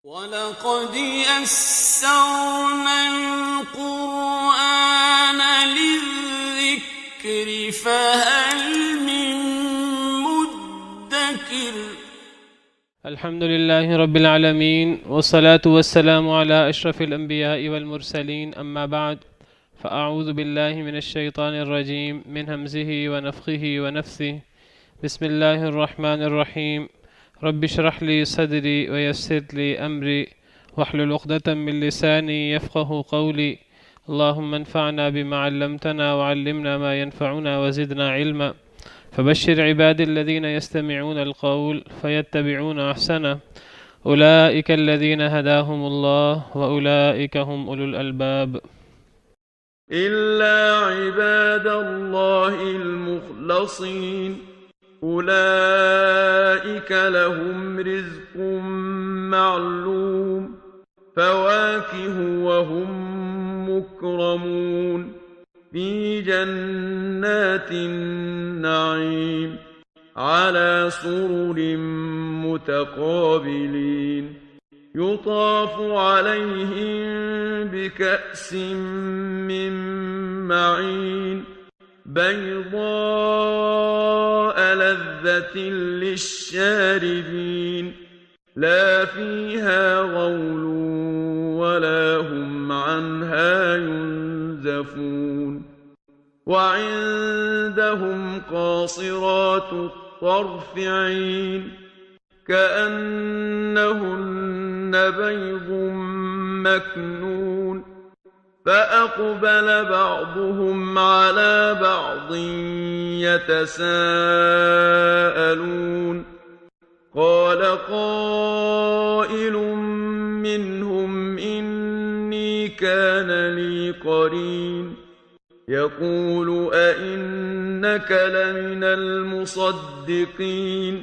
وَلَقَدْ يَسَّرْنَا الْقُرْآنَ لِلذِّكْرِ فَهَلْ مِن مُّدَّكِرٍ. الحمد لله رب العالمين، والصلاة والسلام على أشرف الأنبياء والمرسلين، أما بعد، فأعوذ بالله من الشيطان الرجيم من همزه ونفخه ونفثه. بسم الله الرحمن الرحيم. رب اشرح لي صدري ويسر لي أمري واحلل عقدة من لساني يفقه قولي. اللهم انفعنا بما علمتنا وعلمنا ما ينفعنا وزدنا علما. فبشر عبادي الذين يستمعون القول فيتبعون أحسنه، أولئك الذين هداهم الله وأولئك هم أولو الألباب. إلا عباد الله المخلصين أولئك لهم رزق معلوم، فواكه وهم مكرمون في جنات النعيم على سرر متقابلين. يطاف عليهم بكأس من معين بيضاء لذة للشاربين، لا فيها غول ولا هم عنها ينزفون. وعندهم قاصرات الطرف عين كأنهن بيض مكنون، فأقبل بعضهم على بعض يتساءلون. قال قائل منهم إني كان لي قرين يقول أئنك لمن المصدقين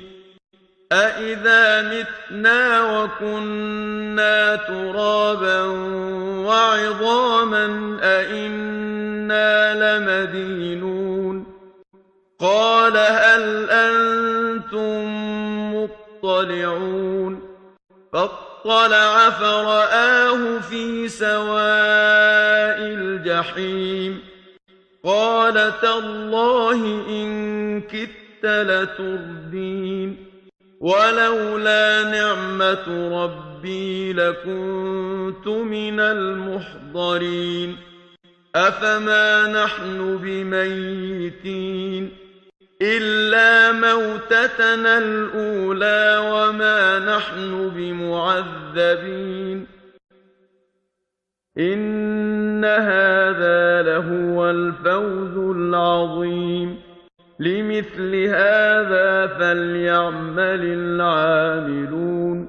أئذا متنا وكنا ترابا وعظاما أئنا لمدينون. قال هل أنتم مطلعون؟ فاطلع فرآه في سواء الجحيم. قال تالله إن كدت لتردين، ولولا نعمة ربي لكنت من المحضرين. أفما نحن بميتين إلا موتتنا الأولى وما نحن بمعذبين. إن هذا لهو الفوز العظيم. لمثل هذا فليعمل العاملون.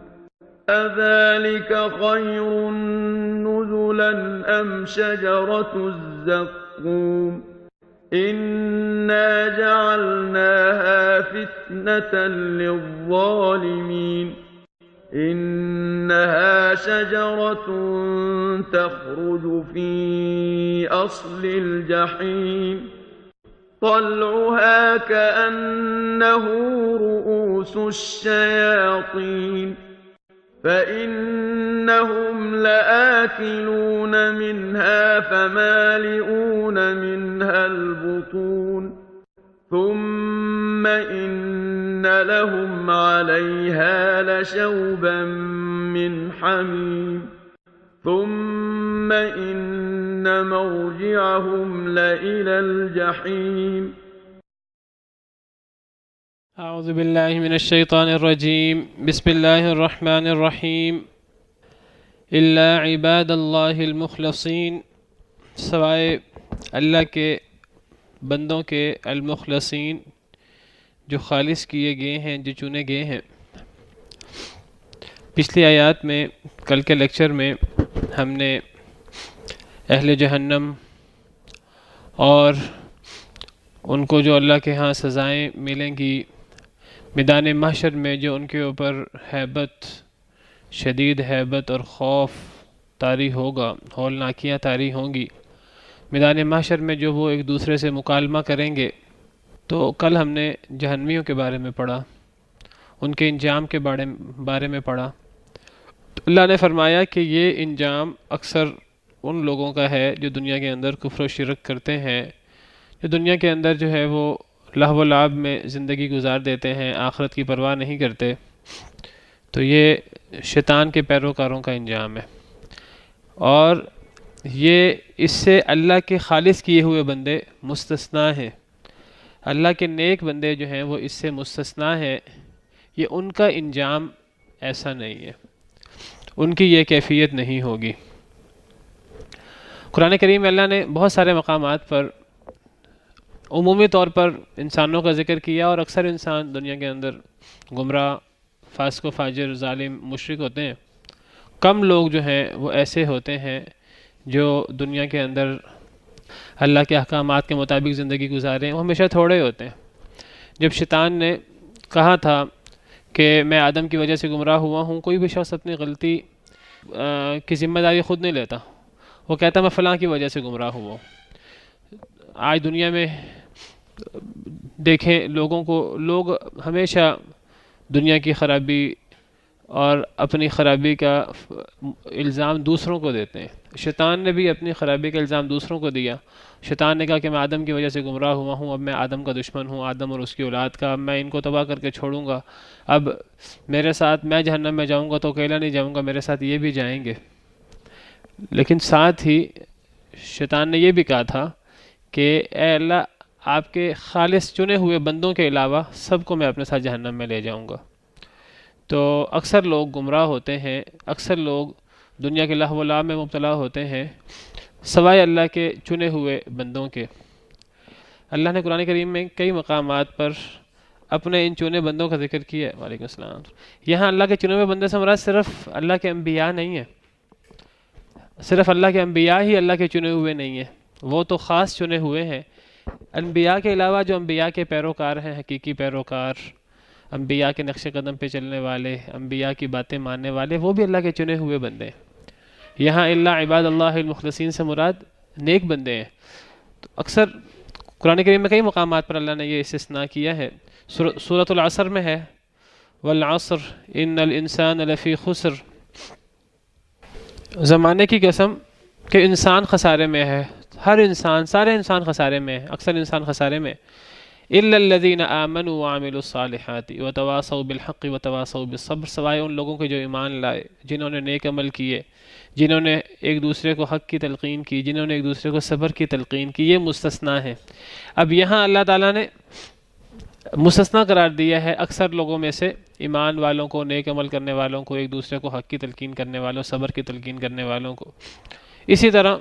أذلك خير نزلا أم شجرة الزقوم؟ إنا جعلناها فتنة للظالمين. إنها شجرة تخرج في أصل الجحيم، طلعها كأنه رؤوس الشياطين، فإنهم لآكلون منها فمالئون منها البطون، ثم إن لهم عليها لشوبا من حميم، ثم إن مرجعهم لإلى الجحيم. أعوذ بالله من الشيطان الرجيم. بسم الله الرحمن الرحيم. إلا عباد الله المخلصين، سوائے اللہ کے بندوں کے المخلصین جو خالص کیے گئے ہیں، جو چنے گئے ہیں۔ پچھلی آیات میں، کل کے لیکچر میں ہم نے اہل جہنم اور ان کو جو اللہ کے ہاں سزائیں ملیں گی میدان محشر میں، جو ان کے اوپر ہیبت، شدید ہیبت اور خوف طاری ہوگا، ہولناکیاں طاری ہوں گی میدان محشر میں، جو وہ ایک دوسرے سے مکالمہ کریں گے۔ تو کل ہم نے جہنمیوں کے بارے میں پڑھا، ان کے انجام کے بارے میں پڑھا۔ اللہ نے فرمایا کہ یہ انجام اکثر ان لوگوں کا ہے جو دنیا کے اندر کفر و شرک کرتے ہیں، جو دنیا کے اندر جو ہے وہ لہو و لعب میں زندگی گزار دیتے ہیں، آخرت کی پرواہ نہیں کرتے. تو یہ شیطان کے پیروکاروں کا انجام ہے. اور یہ اس سے اللہ کے خالص کیے ہوئے بندے مستثنا ہیں. اللہ کے نیک بندے جو ہیں وہ اس سے مستثنا ہیں. یہ ان کا انجام ایسا نہیں ہے، ان کی یہ کیفیت نہیں ہوگی. قرآن کریم میں اللہ نے بہت سارے مقامات پر عمومی طور پر انسانوں کا ذکر کیا، اور اکثر انسان دنیا کے اندر گمراہ، فاسق و فاجر، ظالم، مشرک ہوتے ہیں. کم لوگ جو ہیں وہ ایسے ہوتے ہیں جو دنیا کے اندر اللہ کے احکامات کے مطابق زندگی گزاریں. وہ ہمیشہ تھوڑے ہوتے ہیں. جب شیطان نے کہا تھا کہ میں آدم کی وجہ سے گمراہ ہوا ہوں، کوئی بھی شخص اپنی غلطی کی ذمہ داری خود نہیں لیتا. وہ کہتا میں فلاں کی وجہ سے گمراہ ہوا ہوں. آج دنیا میں دیکھیں لوگ ہمیشہ دنیا کی خرابی اور اپنی خرابی کا الزام دوسروں کو دیتے ہیں. شیطان نے بھی اپنی خرابی کا الزام دوسروں کو دیا. شیطان نے کہا کہ میں آدم کی وجہ سے گمراہ ہوا ہوں، اب میں آدم کا دشمن ہوں، آدم اور اس کی اولاد کا. اب میں ان کو تباہ کر کے چھوڑوں گا. اب میرے ساتھ میں جہنم میں جاؤں گا تو اکیلا نہیں جاؤں گا، میرے ساتھ یہ بھی جائیں گے. لیکن ساتھ ہی شیطان نے یہ بھی کہا تھا کہ اے اللہ، آپ کے خالص چنے ہوئے بندوں کے علاوہ سب کو میں اپنے ساتھ جہنم میں لے جاؤں گا. تو اکثر لوگ گمراہ ہوتے ہیں، اکثر لوگ دنیا کے لہو و لعب میں مبتلا ہوتے ہیں سوائے اللہ کے چنے ہوئے بندوں کے. اللہ نے قرآن کریم میں کئی مقامات پر اپنے ان چنے بندوں کا ذکر کیا ہے. وعلیکم السلام. یہاں اللہ کے چنے ہوئے بندے سے مراد صرف اللہ کے انبیاء نہیں ہیں. صرف اللہ کے انبیاء ہی اللہ کے چنے ہوئے نہیں ہیں، وہ تو خاص چنے ہوئے ہیں. انبیاء کے علاوہ جو انبیاء کے پیروکار ہیں، حقیقی پیروکار، انبیاء کے نقش قدم پہ چلنے والے، انبیاء کی باتیں ماننے والے، وہ بھی اللہ کے چنے ہوئے بندے ہیں. یہاں اللہ عباد اللہ المخلصین سے مراد نیک بندے ہیں. تو اکثر قرآن کریم میں کئی مقامات پر اللہ نے یہ استثناء کیا ہے. سورۃ العصر میں ہے والعصر ان الانسان لفی خسر. زمانے کی قسم کہ انسان خسارے میں ہے. ہر انسان، سارے انسان خسارے میں ہے، اکثر انسان خسارے میں. الا الذین آمنوا وعملوا الصالحات وتواصوا بالحق وتواصوا بالصبر. سوائے ان لوگوں کے جو ایمان لائے، جنہوں نے نیک عمل کیے، جنہوں نے ایک دوسرے کو حق کی تلقین کی، جنہوں نے ایک دوسرے کو صبر کی تلقین کی. یہ مستثنا ہے. اب یہاں اللہ تعالیٰ نے مستثنا قرار دیا ہے اکثر لوگوں میں سے ایمان والوں کو، نیک عمل کرنے والوں کو، ایک دوسرے کو حق کی تلقین کرنے والوں، صبر کی تلقین کرنے والوں کو. اسی طرح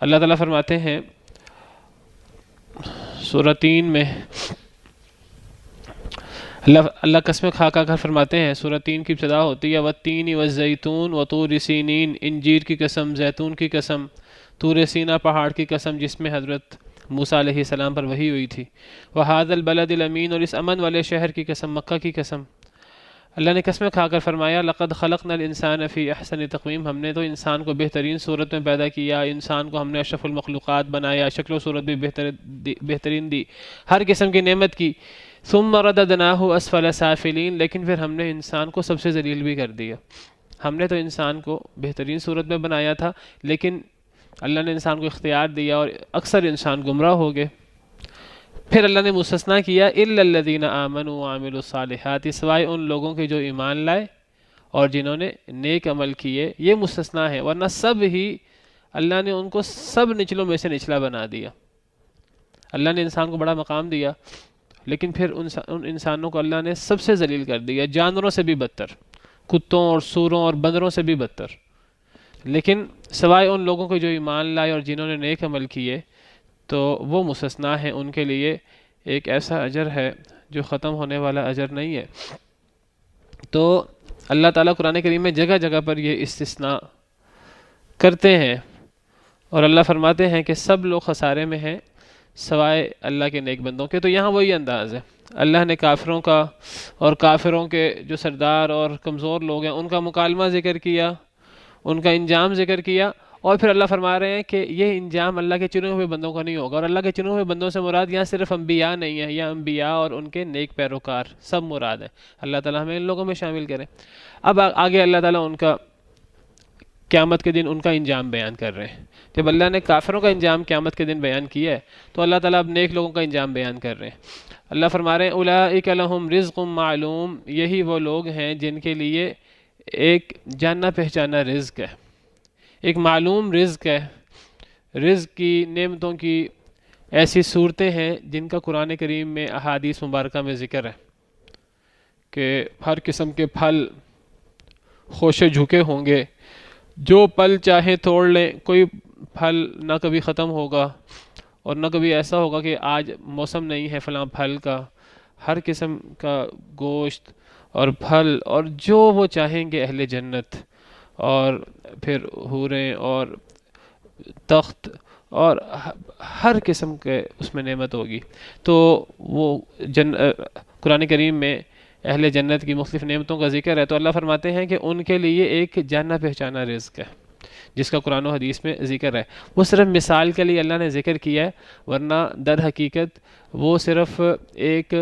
اللہ تعالیٰ فرماتے ہیں سورہ 3 میں، اللہ قسم کھا کر فرماتے ہیں. سورہ 3 کی ابتدا ہوتی ہے والتین والزیتون وطور سینین. انجیر کی قسم، زیتون کی قسم، طور سینا پہاڑ کی قسم جس میں حضرت موسیٰ علیہ السلام پر وحی ہوئی تھی. وہذا البلد الامین. اور اس امن والے شہر کی قسم، مکہ کی قسم. اللہ نے قسم کھا کر فرمایا لقد خلقنا الانسان فی احسن تقویم. ہم نے تو انسان کو بہترین صورت میں پیدا کیا، انسان کو ہم نے اشرف المخلوقات بنایا، شکل و صورت بھی بہترین دی، ہر قسم کی نعمت کی. ثم رددناہ اسفل سافلین. لیکن پھر ہم نے انسان کو سب سے ذلیل بھی کر دیا. ہم نے تو انسان کو بہترین صورت میں بنایا تھا، لیکن اللہ نے انسان کو اختیار دیا اور اکثر انسان گمراہ ہو گئے. پھر اللہ نے مستثنا کیا الا الذین آمنوا وعملوا الصالحات. سوائے ان لوگوں کے جو ایمان لائے اور جنہوں نے نیک عمل کیے. یہ مستثنا ہے، ورنہ سب ہی اللہ نے ان کو سب نچلوں میں سے نچلا بنا دیا. اللہ نے انسان کو بڑا مقام دیا، لیکن پھر ان انسانوں کو اللہ نے سب سے ذلیل کر دیا، جانوروں سے بھی بدتر، کتوں اور سوروں اور بندروں سے بھی بدتر. لیکن سوائے ان لوگوں کے جو ایمان لائے اور جنہوں نے نیک عمل کیے تو وہ مستثنا ہے. ان کے لیے ایک ایسا اجر ہے جو ختم ہونے والا اجر نہیں ہے. تو اللہ تعالیٰ قرآن کریم میں جگہ جگہ پر یہ استثناء کرتے ہیں، اور اللہ فرماتے ہیں کہ سب لوگ خسارے میں ہیں سوائے اللہ کے نیک بندوں کے. تو یہاں وہی انداز ہے. اللہ نے کافروں کا اور کافروں کے جو سردار اور کمزور لوگ ہیں ان کا مکالمہ ذکر کیا، ان کا انجام ذکر کیا، اور پھر اللہ فرما رہے ہیں کہ یہ انجام اللہ کے چنے ہوئے بندوں کا نہیں ہوگا، اور اللہ کے چنے ہوئے بندوں سے مراد یہاں صرف انبیاء نہیں ہیں، یا انبیاء اور ان کے نیک پیروکار سب مراد ہیں۔ اللہ تعالیٰ ہمیں ان لوگوں میں شامل کرے۔ اب آگے اللہ تعالیٰ ان کا قیامت کے دن ان کا انجام بیان کر رہے ہیں۔ جب اللہ نے کافروں کا انجام قیامت کے دن بیان کیا ہے تو اللہ تعالیٰ اب نیک لوگوں کا انجام بیان کر رہے ہیں۔ اللہ فرما رہے ہیں اولئک لہم رزق معلوم، یہی وہ لوگ ہیں جن کے لیے ایک جانا پہچانا رزق ہے، ایک معلوم رزق ہے۔ رزق کی، نعمتوں کی ایسی صورتیں ہیں جن کا قرآن کریم میں احادیث مبارکہ میں ذکر ہے کہ ہر قسم کے پھل خوشے جھکے ہوں گے، جو پل چاہے توڑ لیں، کوئی پھل نہ کبھی ختم ہوگا اور نہ کبھی ایسا ہوگا کہ آج موسم نہیں ہے فلاں پھل کا۔ ہر قسم کا گوشت اور پھل اور جو وہ چاہیں گے اہل جنت، اور پھر حوریں اور تخت اور ہر قسم کے اس میں نعمت ہوگی۔ تو وہ قرآن کریم میں اہل جنت کی مختلف نعمتوں کا ذکر ہے، تو اللہ فرماتے ہیں کہ ان کے لیے ایک جانا پہچانا رزق ہے جس کا قرآن و حدیث میں ذکر ہے۔ وہ صرف مثال کے لیے اللہ نے ذکر کیا ہے، ورنہ در حقیقت وہ صرف ایک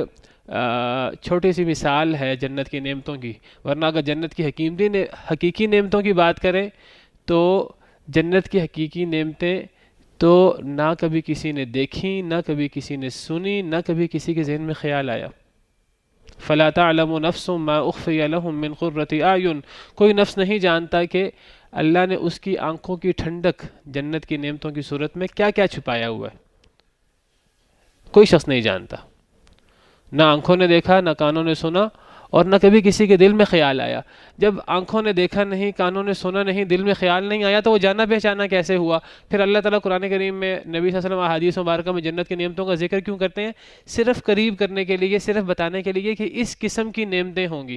چھوٹی سی مثال ہے جنت کی نعمتوں کی۔ ورنہ اگر جنت کی حقیقی نعمتوں کی بات کریں تو جنت کی حقیقی نعمتیں تو نہ کبھی کسی نے دیکھی، نہ کبھی کسی نے سنی، نہ کبھی کسی کے ذہن میں خیال آیا۔ فَلَا تَعْلَمُ نَفْسٌ مَا أُخْفِيَ لَهُم مِّن قُرَّةِ أَعْيُن، کوئی نفس نہیں جانتا کہ اللہ نے اس کی آنکھوں کی ٹھنڈک جنت کی نعمتوں کی صورت میں کیا کیا چھپایا ہوا ہے، کوئی شخص نہیں جانتا۔ نہ آنکھوں نے دیکھا، نہ کانوں نے سنا، اور نہ کبھی کسی کے دل میں خیال آیا۔ جب آنکھوں نے دیکھا نہیں، کانوں نے سنا نہیں، دل میں خیال نہیں آیا تو وہ جانا پہچانا کیسے ہوا؟ پھر اللہ تعالیٰ قرآن کریم میں نبی صلی اللہ علیہ وسلم احادیث مبارکہ میں جنت کی نعمتوں کا ذکر کیوں کرتے ہیں؟ صرف قریب کرنے کے لیے، صرف بتانے کے لیے کہ اس قسم کی نعمتیں ہوں گی،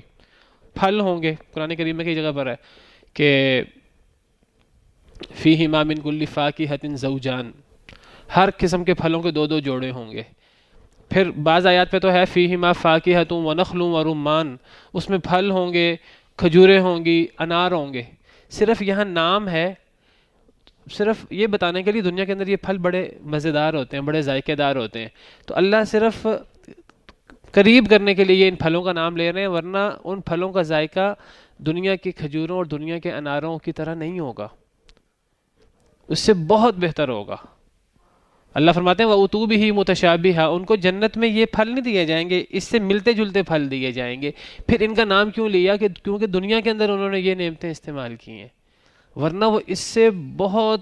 پھل ہوں گے۔ قرآن کریم میں کئی جگہ پر ہے کہ فیہما من کل فاکہۃ زوجان، ہر قسم کے پھلوں کے دو دو جوڑے ہوں گے۔ پھر بعض آیات پہ تو ہے فیہما فاکہۃ ونخل ورمان، اس میں پھل ہوں گے، کھجوریں ہوں گی، انار ہوں گے۔ صرف یہاں نام ہے، صرف یہ بتانے کے لیے دنیا کے اندر یہ پھل بڑے مزیدار ہوتے ہیں، بڑے ذائقے دار ہوتے ہیں، تو اللہ صرف قریب کرنے کے لیے ان پھلوں کا نام لے رہے ہیں، ورنہ ان پھلوں کا ذائقہ دنیا کی کھجوروں اور دنیا کے اناروں کی طرح نہیں ہوگا، اس سے بہت بہتر ہوگا۔ اللہ فرماتے ہیں وَأُتُوا بِهِ مُتَشَابِهًا، ان کو جنت میں یہ پھل نہیں دیے جائیں گے، اس سے ملتے جلتے پھل دیے جائیں گے۔ پھر ان کا نام کیوں لیا؟ کہ کیونکہ دنیا کے اندر انہوں نے یہ نعمتیں استعمال کی ہیں، ورنہ وہ اس سے بہت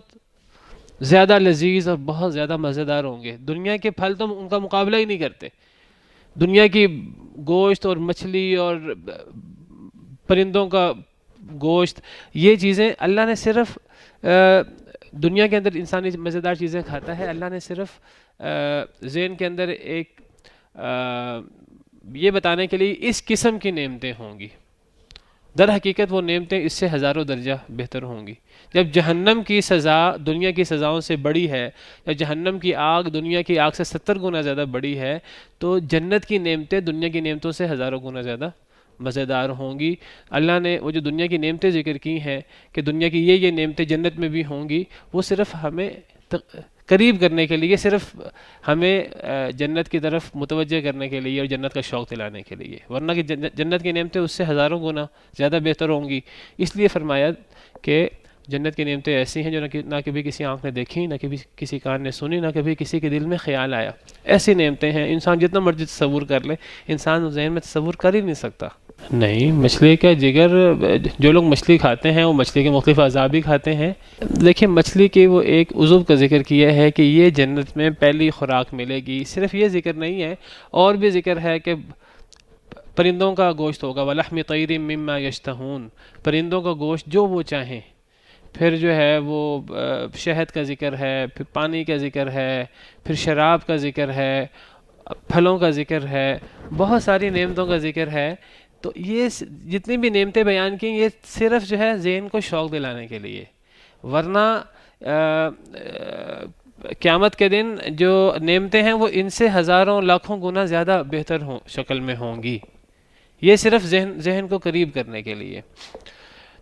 زیادہ لذیذ اور بہت زیادہ مزیدار ہوں گے۔ دنیا کے پھل تو ان کا مقابلہ ہی نہیں کرتے۔ دنیا کی گوشت اور مچھلی اور پرندوں کا گوشت، یہ چیزیں اللہ نے صرف دنیا کے اندر انسانی مزیدار چیزیں کھاتا ہے، اللہ نے صرف ذہن کے اندر ایک یہ بتانے کے لیے اس قسم کی نعمتیں ہوں گی، در حقیقت وہ نعمتیں اس سے ہزاروں درجہ بہتر ہوں گی۔ جب جہنم کی سزا دنیا کی سزاؤں سے بڑی ہے، جب جہنم کی آگ دنیا کی آگ سے 70 گنا زیادہ بڑی ہے، تو جنت کی نعمتیں دنیا کی نعمتوں سے ہزاروں گنا زیادہ مزیدار ہوں گی۔ اللہ نے وہ جو دنیا کی نعمتیں ذکر کی ہیں کہ دنیا کی یہ نعمتیں جنت میں بھی ہوں گی، وہ صرف ہمیں قریب کرنے کے لیے، صرف ہمیں جنت کی طرف متوجہ کرنے کے لیے اور جنت کا شوق دلانے کے لیے، ورنہ کہ جنت کی نعمتیں اس سے ہزاروں گنا زیادہ بہتر ہوں گی۔ اس لیے فرمایا کہ جنت کی نعمتیں ایسی ہیں جو نہ کبھی کسی آنکھ نے دیکھی، نہ کبھی کسی کان نے سنی، نہ کبھی کسی کے دل میں خیال آیا۔ ایسی نعمتیں ہیں، انسان جتنا مرضی تصور کر لے، انسان ذہن میں تصور کر ہی نہیں سکتا۔ نہیں، مچھلی کا جگر، جو لوگ مچھلی کھاتے ہیں وہ مچھلی کے مختلف اعضاء بھی کھاتے ہیں۔ دیکھیں مچھلی کے وہ ایک عضو کا ذکر کیا ہے کہ یہ جنت میں پہلی خوراک ملے گی۔ صرف یہ ذکر نہیں ہے، اور بھی ذکر ہے کہ پرندوں کا گوشت ہوگا، وَلَحْمِ طَيْرٍ مِّمَّا يَشْتَهُونَ، پرندوں کا گوشت جو وہ چاہیں۔ پھر جو ہے وہ شہد کا ذکر ہے، پھر پانی کا ذکر ہے، پھر شراب کا ذکر ہے، پھلوں کا ذکر ہے، بہت ساری نعمتوں کا ذکر ہے۔ تو یہ جتنی بھی نعمتیں بیان کی یہ صرف جو ہے ذہن کو شوق دلانے کے لیے، ورنہ قیامت کے دن جو نعمتیں ہیں وہ ان سے ہزاروں لاکھوں گنا زیادہ بہتر شکل میں ہوں گی، یہ صرف ذہن کو قریب کرنے کے لیے۔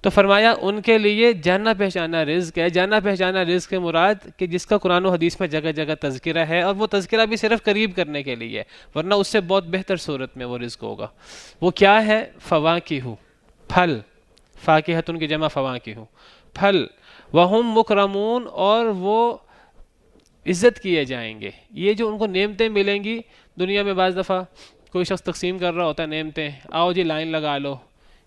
تو فرمایا ان کے لیے جانا پہچانا رزق ہے. جانا پہچانا رزق کے مراد کہ جس کا قرآن و حدیث میں جگہ جگہ تذکرہ ہے، اور وہ تذکرہ بھی صرف قریب کرنے کے لیے، ورنہ اس سے بہت بہتر صورت میں وہ رزق ہوگا. وہ کیا ہے؟ فواکہ، پھل، فاکہۃ کی جمع فواکہ، پھل، وہم مکرمون، اور وہ عزت کیے جائیں گے. یہ جو ان کو نعمتیں ملیں گی دنیا میں، بعض دفعہ کوئی شخص تقسیم کر رہا ہوتا ہے نعمتیں، آؤ جی لائن لگا لو،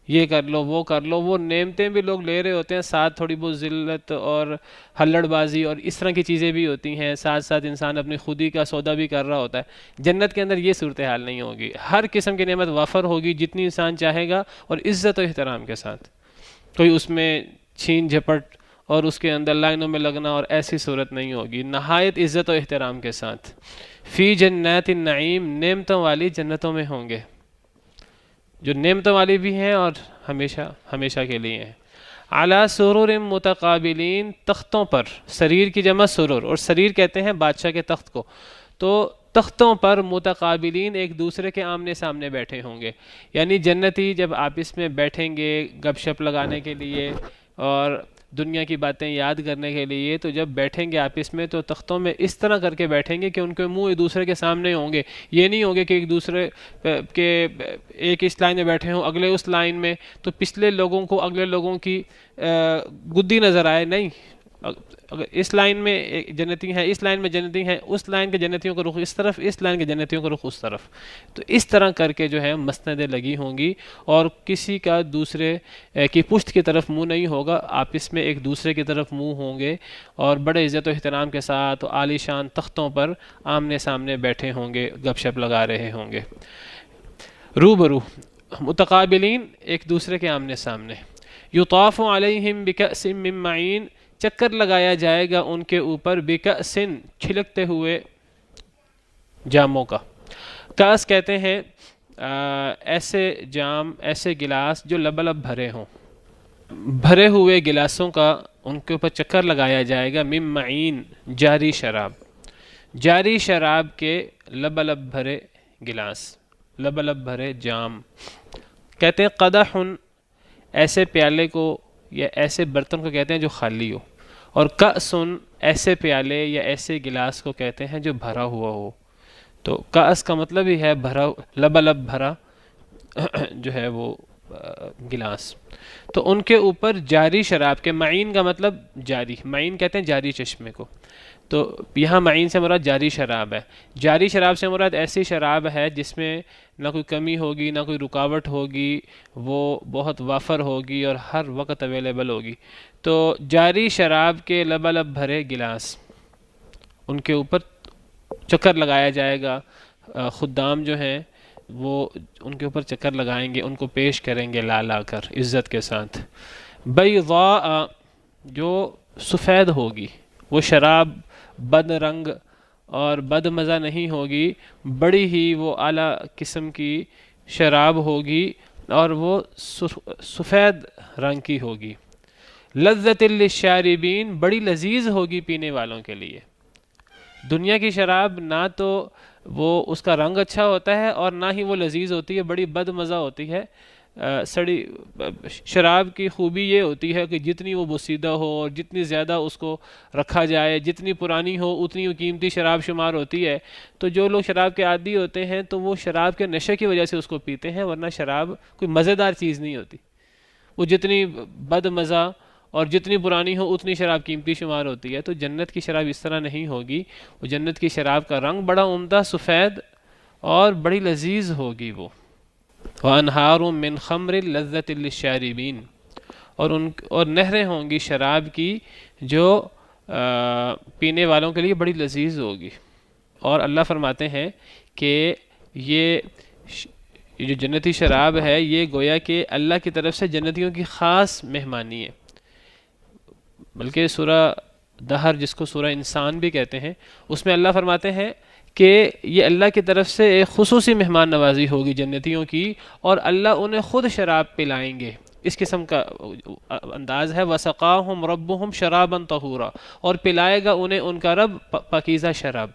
یہ کر لو وہ کر لو، وہ نعمتیں بھی لوگ لے رہے ہوتے ہیں، ساتھ تھوڑی بہت ذلت اور ہلڑ بازی اور اس طرح کی چیزیں بھی ہوتی ہیں، ساتھ ساتھ انسان اپنی خودی کا سودا بھی کر رہا ہوتا ہے. جنت کے اندر یہ صورتحال نہیں ہوگی، ہر قسم کی نعمت وافر ہوگی جتنی انسان چاہے گا، اور عزت و احترام کے ساتھ. کوئی اس میں چھین جھپٹ اور اس کے اندر لائنوں میں لگنا اور ایسی صورت نہیں ہوگی، نہایت عزت و احترام کے ساتھ. فی جنات النعیم، نعمتوں والی جنتوں میں ہوں گے، جو نعمتوں والی بھی ہیں اور ہمیشہ ہمیشہ کے لیے ہیں. علی سرر متقابلین، تختوں پر، سریر کی جمع سرر، اور سریر کہتے ہیں بادشاہ کے تخت کو. تو تختوں پر متقابلین، ایک دوسرے کے آمنے سامنے بیٹھے ہوں گے. یعنی جنتی جب آپس میں بیٹھیں گے گپ شپ لگانے کے لیے اور دنیا کی باتیں یاد کرنے کے لیے، تو جب بیٹھیں گے آپس میں تو تختوں میں اس طرح کر کے بیٹھیں گے کہ ان کے منہ ایک دوسرے کے سامنے ہوں گے. یہ نہیں ہوں گے کہ ایک دوسرے کے ایک اس لائن میں بیٹھے ہوں اگلے اس لائن میں، تو پچھلے لوگوں کو اگلے لوگوں کی گدی نظر آئے. نہیں، اگر اس لائن میں جنتی ہیں، اس لائن میں جنتی ہیں، اس لائن کے جنتیوں کا رخ اس طرف، اس لائن کے جنتیوں کا رخ اس طرف. تو اس طرح کر کے جو ہے مسندیں لگی ہوں گی، اور کسی کا دوسرے کی پشت کی طرف منہ نہیں ہوگا، آپس میں ایک دوسرے کی طرف منہ ہوں گے، اور بڑے عزت و احترام کے ساتھ عالی شان تختوں پر آمنے سامنے بیٹھے ہوں گے، گپ شپ لگا رہے ہوں گے. روبرو، متقابلین، ایک دوسرے کے آمنے سامنے. یطاف علیہم بکأس من معین، چکر لگایا جائے گا ان کے اوپر، بکأسن، چھلکتے ہوئے جاموں کا. کاس کہتے ہیں ایسے جام، ایسے گلاس جو لبالب بھرے ہوں، بھرے ہوئے گلاسوں کا ان کے اوپر چکر لگایا جائے گا. من معین، جاری شراب، جاری شراب کے لبالب بھرے گلاس، لبالب بھرے جام. کہتے ہیں قدح، ایسے پیالے کو یا ایسے برتن کو کہتے ہیں جو خالی ہو، اور کأسن، ایسے پیالے یا ایسے گلاس کو کہتے ہیں جو بھرا ہوا ہو. تو کأس کا مطلب ہی ہے بھرا، لبالب بھرا جو ہے وہ گلاس. تو ان کے اوپر جاری شراب کے، معین کا مطلب جاری، معین کہتے ہیں جاری چشمے کو، تو یہاں معین سے مراد جاری شراب ہے. جاری شراب سے مراد ایسی شراب ہے جس میں نہ کوئی کمی ہوگی، نہ کوئی رکاوٹ ہوگی، وہ بہت وافر ہوگی اور ہر وقت اویلیبل ہوگی. تو جاری شراب کے لبالب بھرے گلاس، ان کے اوپر چکر لگایا جائے گا. خدام جو ہیں وہ ان کے اوپر چکر لگائیں گے، ان کو پیش کریں گے لا لا کر عزت کے ساتھ. بیضاء، جو سفید ہوگی، وہ شراب بد رنگ اور بد مزہ نہیں ہوگی، بڑی ہی وہ اعلیٰ قسم کی شراب ہوگی اور وہ سفید رنگ کی ہوگی. لذت للشاربین، بڑی لذیذ ہوگی پینے والوں کے لیے. دنیا کی شراب نہ تو وہ اس کا رنگ اچھا ہوتا ہے اور نہ ہی وہ لذیذ ہوتی ہے، بڑی بد مزہ ہوتی ہے. سڑی شراب کی خوبی یہ ہوتی ہے کہ جتنی وہ بوسیدہ ہو اور جتنی زیادہ اس کو رکھا جائے، جتنی پرانی ہو اتنی وہ قیمتی شراب شمار ہوتی ہے. تو جو لوگ شراب کے عادی ہوتے ہیں تو وہ شراب کے نشے کی وجہ سے اس کو پیتے ہیں، ورنہ شراب کوئی مزیدار چیز نہیں ہوتی. وہ جتنی بد مزہ اور جتنی پرانی ہو اتنی شراب قیمتی شمار ہوتی ہے. تو جنت کی شراب اس طرح نہیں ہوگی. وہ جنت کی شراب کا رنگ بڑا عمدہ سفید اور بڑی لذیذ ہوگی وہ. وَأَنْهَارٌ مِّنْ خَمْرٍ لَذَّةٍ لِّلشَّارِبِينَ، اور نہریں ہوں گی شراب کی جو پینے والوں کے لیے بڑی لذیذ ہوگی. اور اللہ فرماتے ہیں کہ یہ جو جنتی شراب ہے یہ گویا کہ اللہ کی طرف سے جنتیوں کی خاص مہمانی ہے. بلکہ سورہ دہر، جس کو سورہ انسان بھی کہتے ہیں، اس میں اللہ فرماتے ہیں کہ یہ اللہ کی طرف سے ایک خصوصی مہمان نوازی ہوگی جنتیوں کی، اور اللہ انہیں خود شراب پلائیں گے. اس قسم کا انداز ہے. وَسَقَاهُمْ رَبُّهُمْ شَرَابًا طَهُورًا، اور پلائے گا انہیں ان کا رب پاکیزہ شراب،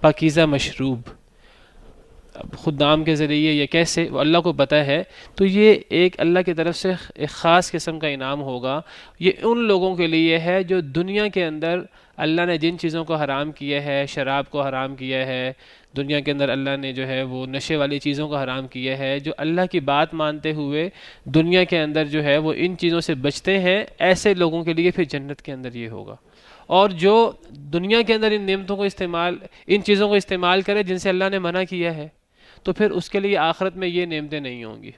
پاکیزہ مشروب. خدام کے ذریعے یا کیسے، وہ اللہ کو پتہ ہے. تو یہ ایک اللہ کی طرف سے ایک خاص قسم کا انعام ہوگا. یہ ان لوگوں کے لیے ہے جو دنیا کے اندر اللہ نے جن چیزوں کو حرام کیا ہے، شراب کو حرام کیا ہے، دنیا کے اندر اللہ نے جو ہے وہ نشے والی چیزوں کو حرام کیا ہے، جو اللہ کی بات مانتے ہوئے دنیا کے اندر جو ہے وہ ان چیزوں سے بچتے ہیں، ایسے لوگوں کے لیے پھر جنت کے اندر یہ ہوگا. اور جو دنیا کے اندر ان نعمتوں کو ان چیزوں کو استعمال کرے جن سے اللہ نے منع کیا ہے، تو پھر اس کے لیے آخرت میں یہ نعمتیں نہیں ہوں گی.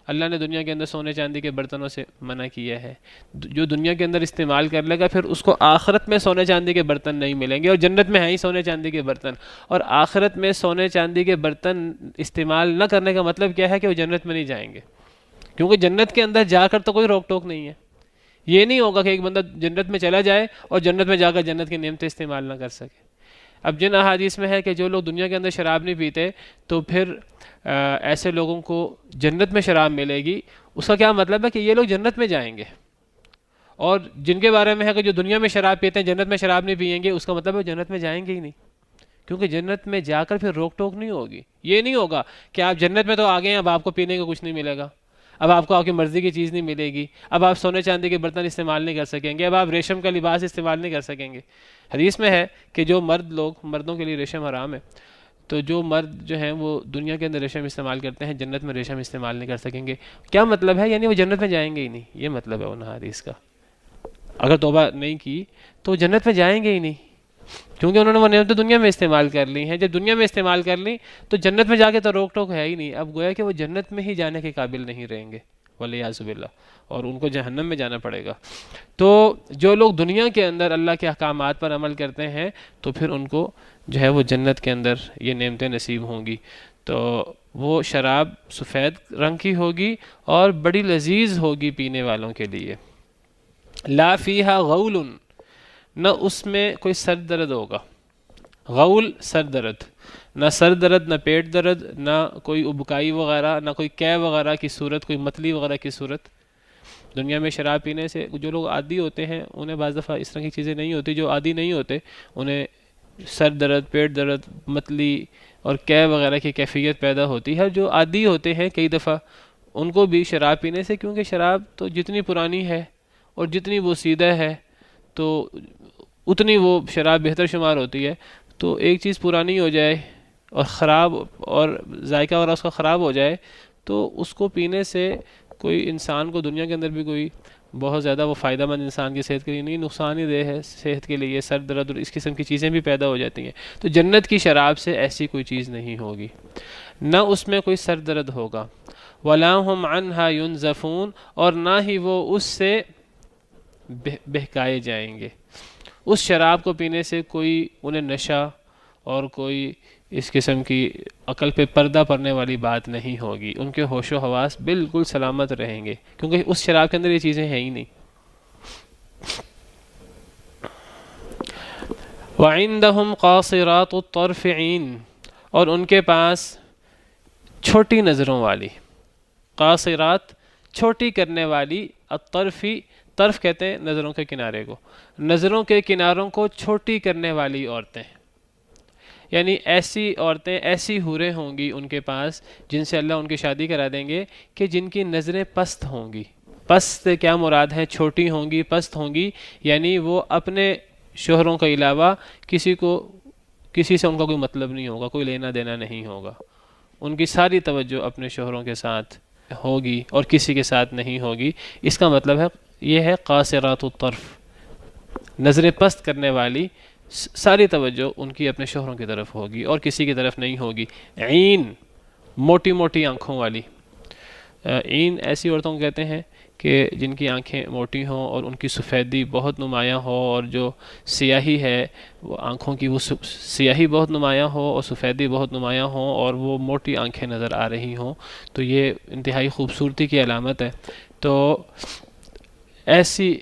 اللہ نے دنیا کے اندر سونے چاندی کے برتنوں سے منع کیا ہے، جو دنیا کے اندر استعمال کر لے گا پھر اس کو آخرت میں سونے چاندی کے برتن نہیں ملیں گے. اور جنت میں ہیں ہی سونے چاندی کے برتن، اور آخرت میں سونے چاندی کے برتن استعمال نہ کرنے کا مطلب کیا ہے کہ وہ جنت میں نہیں جائیں گے، کیونکہ جنت کے اندر جا کر تو کوئی روک ٹوک نہیں ہے. یہ نہیں ہوگا کہ ایک بندہ جنت میں چلا جائے اور جنت میں جا کر جنت کی نعمتیں استعمال نہ کر سکے. اب جن احادیث میں ہے کہ جو لوگ دنیا کے اندر شراب نہیں پیتے تو پھر ایسے لوگوں کو جنت میں شراب ملے گی، اس کا کیا مطلب ہے کہ یہ لوگ جنت میں جائیں گے. اور جن کے بارے میں ہے کہ جو دنیا میں شراب پیتے ہیں جنت میں شراب نہیں پئیں گے، اس کا مطلب ہے وہ جنت میں جائیں گے ہی نہیں، کیونکہ جنت میں جا کر پھر روک ٹوک نہیں ہوگی. یہ نہیں ہوگا کہ آپ جنت میں تو آ گئے ہیں، اب آپ کو پینے کو کچھ نہیں ملے گا، اب آپ کو آپ کی مرضی کی چیز نہیں ملے گی، اب آپ سونے چاندی کے برتن استعمال نہیں کر سکیں گے، اب آپ ریشم کا لباس استعمال نہیں کر سکیں گے. حدیث میں ہے کہ جو مردوں کے لیے ریشم حرام ہے، تو جو مرد جو ہیں وہ دنیا کے اندر ریشم استعمال کرتے ہیں، جنت میں ریشم استعمال نہیں کر سکیں گے. کیا مطلب ہے؟ یعنی وہ جنت میں جائیں گے ہی نہیں، یہ مطلب ہے ان حدیث کا. اگر توبہ نہیں کی تو جنت میں جائیں گے ہی نہیں، کیونکہ انہوں نے وہ نعمتیں دنیا میں استعمال کر لی ہیں. جب دنیا میں استعمال کر لی تو جنت میں جا کے تو روک ٹوک ہے ہی نہیں. اب گویا کہ وہ جنت میں ہی جانے کے قابل نہیں رہیں گے والعیاذ باللہ، اور ان کو جہنم میں جانا پڑے گا. تو جو لوگ دنیا کے اندر اللہ کے احکامات پر عمل کرتے ہیں تو پھر ان کو جو ہے وہ جنت کے اندر یہ نعمتیں نصیب ہوں گی. تو وہ شراب سفید رنگ کی ہوگی اور بڑی لذیذ ہوگی پینے والوں کے لیے. لا فیہا غول، نہ اس میں کوئی سر درد ہوگا. غول سر درد، نہ سر درد، نہ پیٹ درد، نہ کوئی ابکائی وغیرہ، نہ کوئی قے وغیرہ کی صورت، کوئی متلی وغیرہ کی صورت. دنیا میں شراب پینے سے جو لوگ عادی ہوتے ہیں انہیں بعض دفعہ اس طرح کی چیزیں نہیں ہوتی. جو عادی نہیں ہوتے انہیں سر درد، پیٹ درد، متلی اور قے وغیرہ کی کیفیت پیدا ہوتی ہے. جو عادی ہوتے ہیں کئی دفعہ ان کو بھی شراب پینے سے، کیونکہ شراب تو جتنی پرانی ہے اور جتنی وہ سیدھا ہے تو اتنی وہ شراب بہتر شمار ہوتی ہے. تو ایک چیز پرانی ہو جائے اور خراب اور ذائقہ اور اس کا خراب ہو جائے تو اس کو پینے سے کوئی انسان کو دنیا کے اندر بھی کوئی بہت زیادہ وہ فائدہ مند انسان کی صحت کے لیے نہیں، نقصان ہی دہ ہے صحت کے لیے. سر درد اور اس قسم کی چیزیں بھی پیدا ہو جاتی ہیں. تو جنت کی شراب سے ایسی کوئی چیز نہیں ہوگی، نہ اس میں کوئی سر درد ہوگا. وَلَا هُمْ عَنْهَا يُنزَفُونَ، اور نہ ہی وہ اس سے بہکائے جائیں گے. اس شراب کو پینے سے کوئی انہیں نشہ اور کوئی اس قسم کی عقل پہ پردہ پڑنے والی بات نہیں ہوگی. ان کے ہوش و حواس بالکل سلامت رہیں گے، کیونکہ اس شراب کے اندر یہ چیزیں ہیں ہی نہیں. وَعِندَهُمْ قَاصِرَاتُ الطَّرْفِ عِينٌ، اور ان کے پاس چھوٹی نظروں والی، قاصرات چھوٹی کرنے والی، الطرفی طرف کہتے ہیں نظروں کے کنارے کو، نظروں کے کناروں کو چھوٹی کرنے والی عورتیں. یعنی ایسی عورتیں، ایسی حوریں ہوں گی ان کے پاس جن سے اللہ ان کی شادی کرا دیں گے کہ جن کی نظریں پست ہوں گی. پست سے کیا مراد ہے؟ چھوٹی ہوں گی، پست ہوں گی، یعنی وہ اپنے شوہروں کے علاوہ کسی سے ان کا کوئی مطلب نہیں ہوگا، کوئی لینا دینا نہیں ہوگا. ان کی ساری توجہ اپنے شوہروں کے ساتھ ہوگی اور کسی کے ساتھ نہیں ہوگی. اس کا مطلب ہے یہ ہے قاصرات الطرف، نظریں پست کرنے والی، ساری توجہ ان کی اپنے شوہروں کی طرف ہوگی اور کسی کی طرف نہیں ہوگی. عین موٹی موٹی آنکھوں والی. عین ایسی عورتوں کو کہتے ہیں کہ جن کی آنکھیں موٹی ہوں اور ان کی سفیدی بہت نمایاں ہو، اور جو سیاہی ہے وہ آنکھوں کی وہ سیاہی بہت نمایاں ہو اور سفیدی بہت نمایاں ہو اور وہ موٹی آنکھیں نظر آ رہی ہوں، تو یہ انتہائی خوبصورتی کی علامت ہے. تو ایسی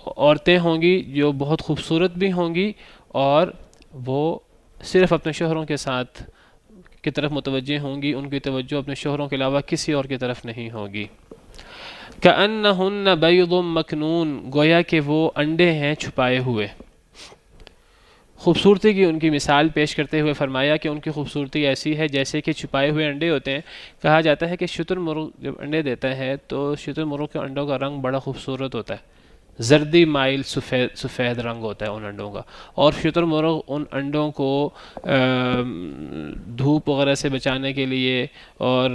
عورتیں ہوں گی جو بہت خوبصورت بھی ہوں گی اور وہ صرف اپنے شوہروں کے ساتھ کی طرف متوجہ ہوں گی، ان کی توجہ اپنے شوہروں کے علاوہ کسی اور کی طرف نہیں ہوگی. كأنهن بيض مكنون، گویا کہ وہ انڈے ہیں چھپائے ہوئے. خوبصورتی کی ان کی مثال پیش کرتے ہوئے فرمایا کہ ان کی خوبصورتی ایسی ہے جیسے کہ چھپائے ہوئے انڈے ہوتے ہیں. کہا جاتا ہے کہ شتر مرغ جب انڈے دیتا ہے تو شتر مرغ کے انڈوں کا رنگ بڑا خوبصورت ہوتا ہے، زردی مائل سفید رنگ ہوتا ہے ان انڈوں کا. اور شتر مرغ ان انڈوں کو دھوپ وغیرہ سے بچانے کے لیے اور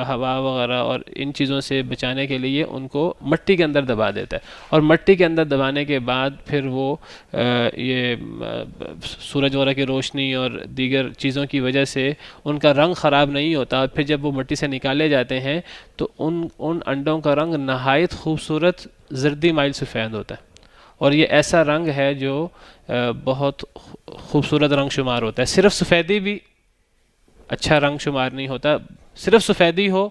ہوا وغیرہ اور ان چیزوں سے بچانے کے لیے ان کو مٹی کے اندر دبا دیتا ہے، اور مٹی کے اندر دبانے کے بعد پھر وہ یہ سورج وغیرہ کی روشنی اور دیگر چیزوں کی وجہ سے ان کا رنگ خراب نہیں ہوتا. پھر جب وہ مٹی سے نکالے جاتے ہیں تو ان انڈوں کا رنگ نہایت خوبصورت زردی مائل سفید ہوتا ہے، اور یہ ایسا رنگ ہے جو بہت خوبصورت رنگ شمار ہوتا ہے. صرف سفیدی بھی اچھا رنگ شمار نہیں ہوتا. صرف سفیدی ہو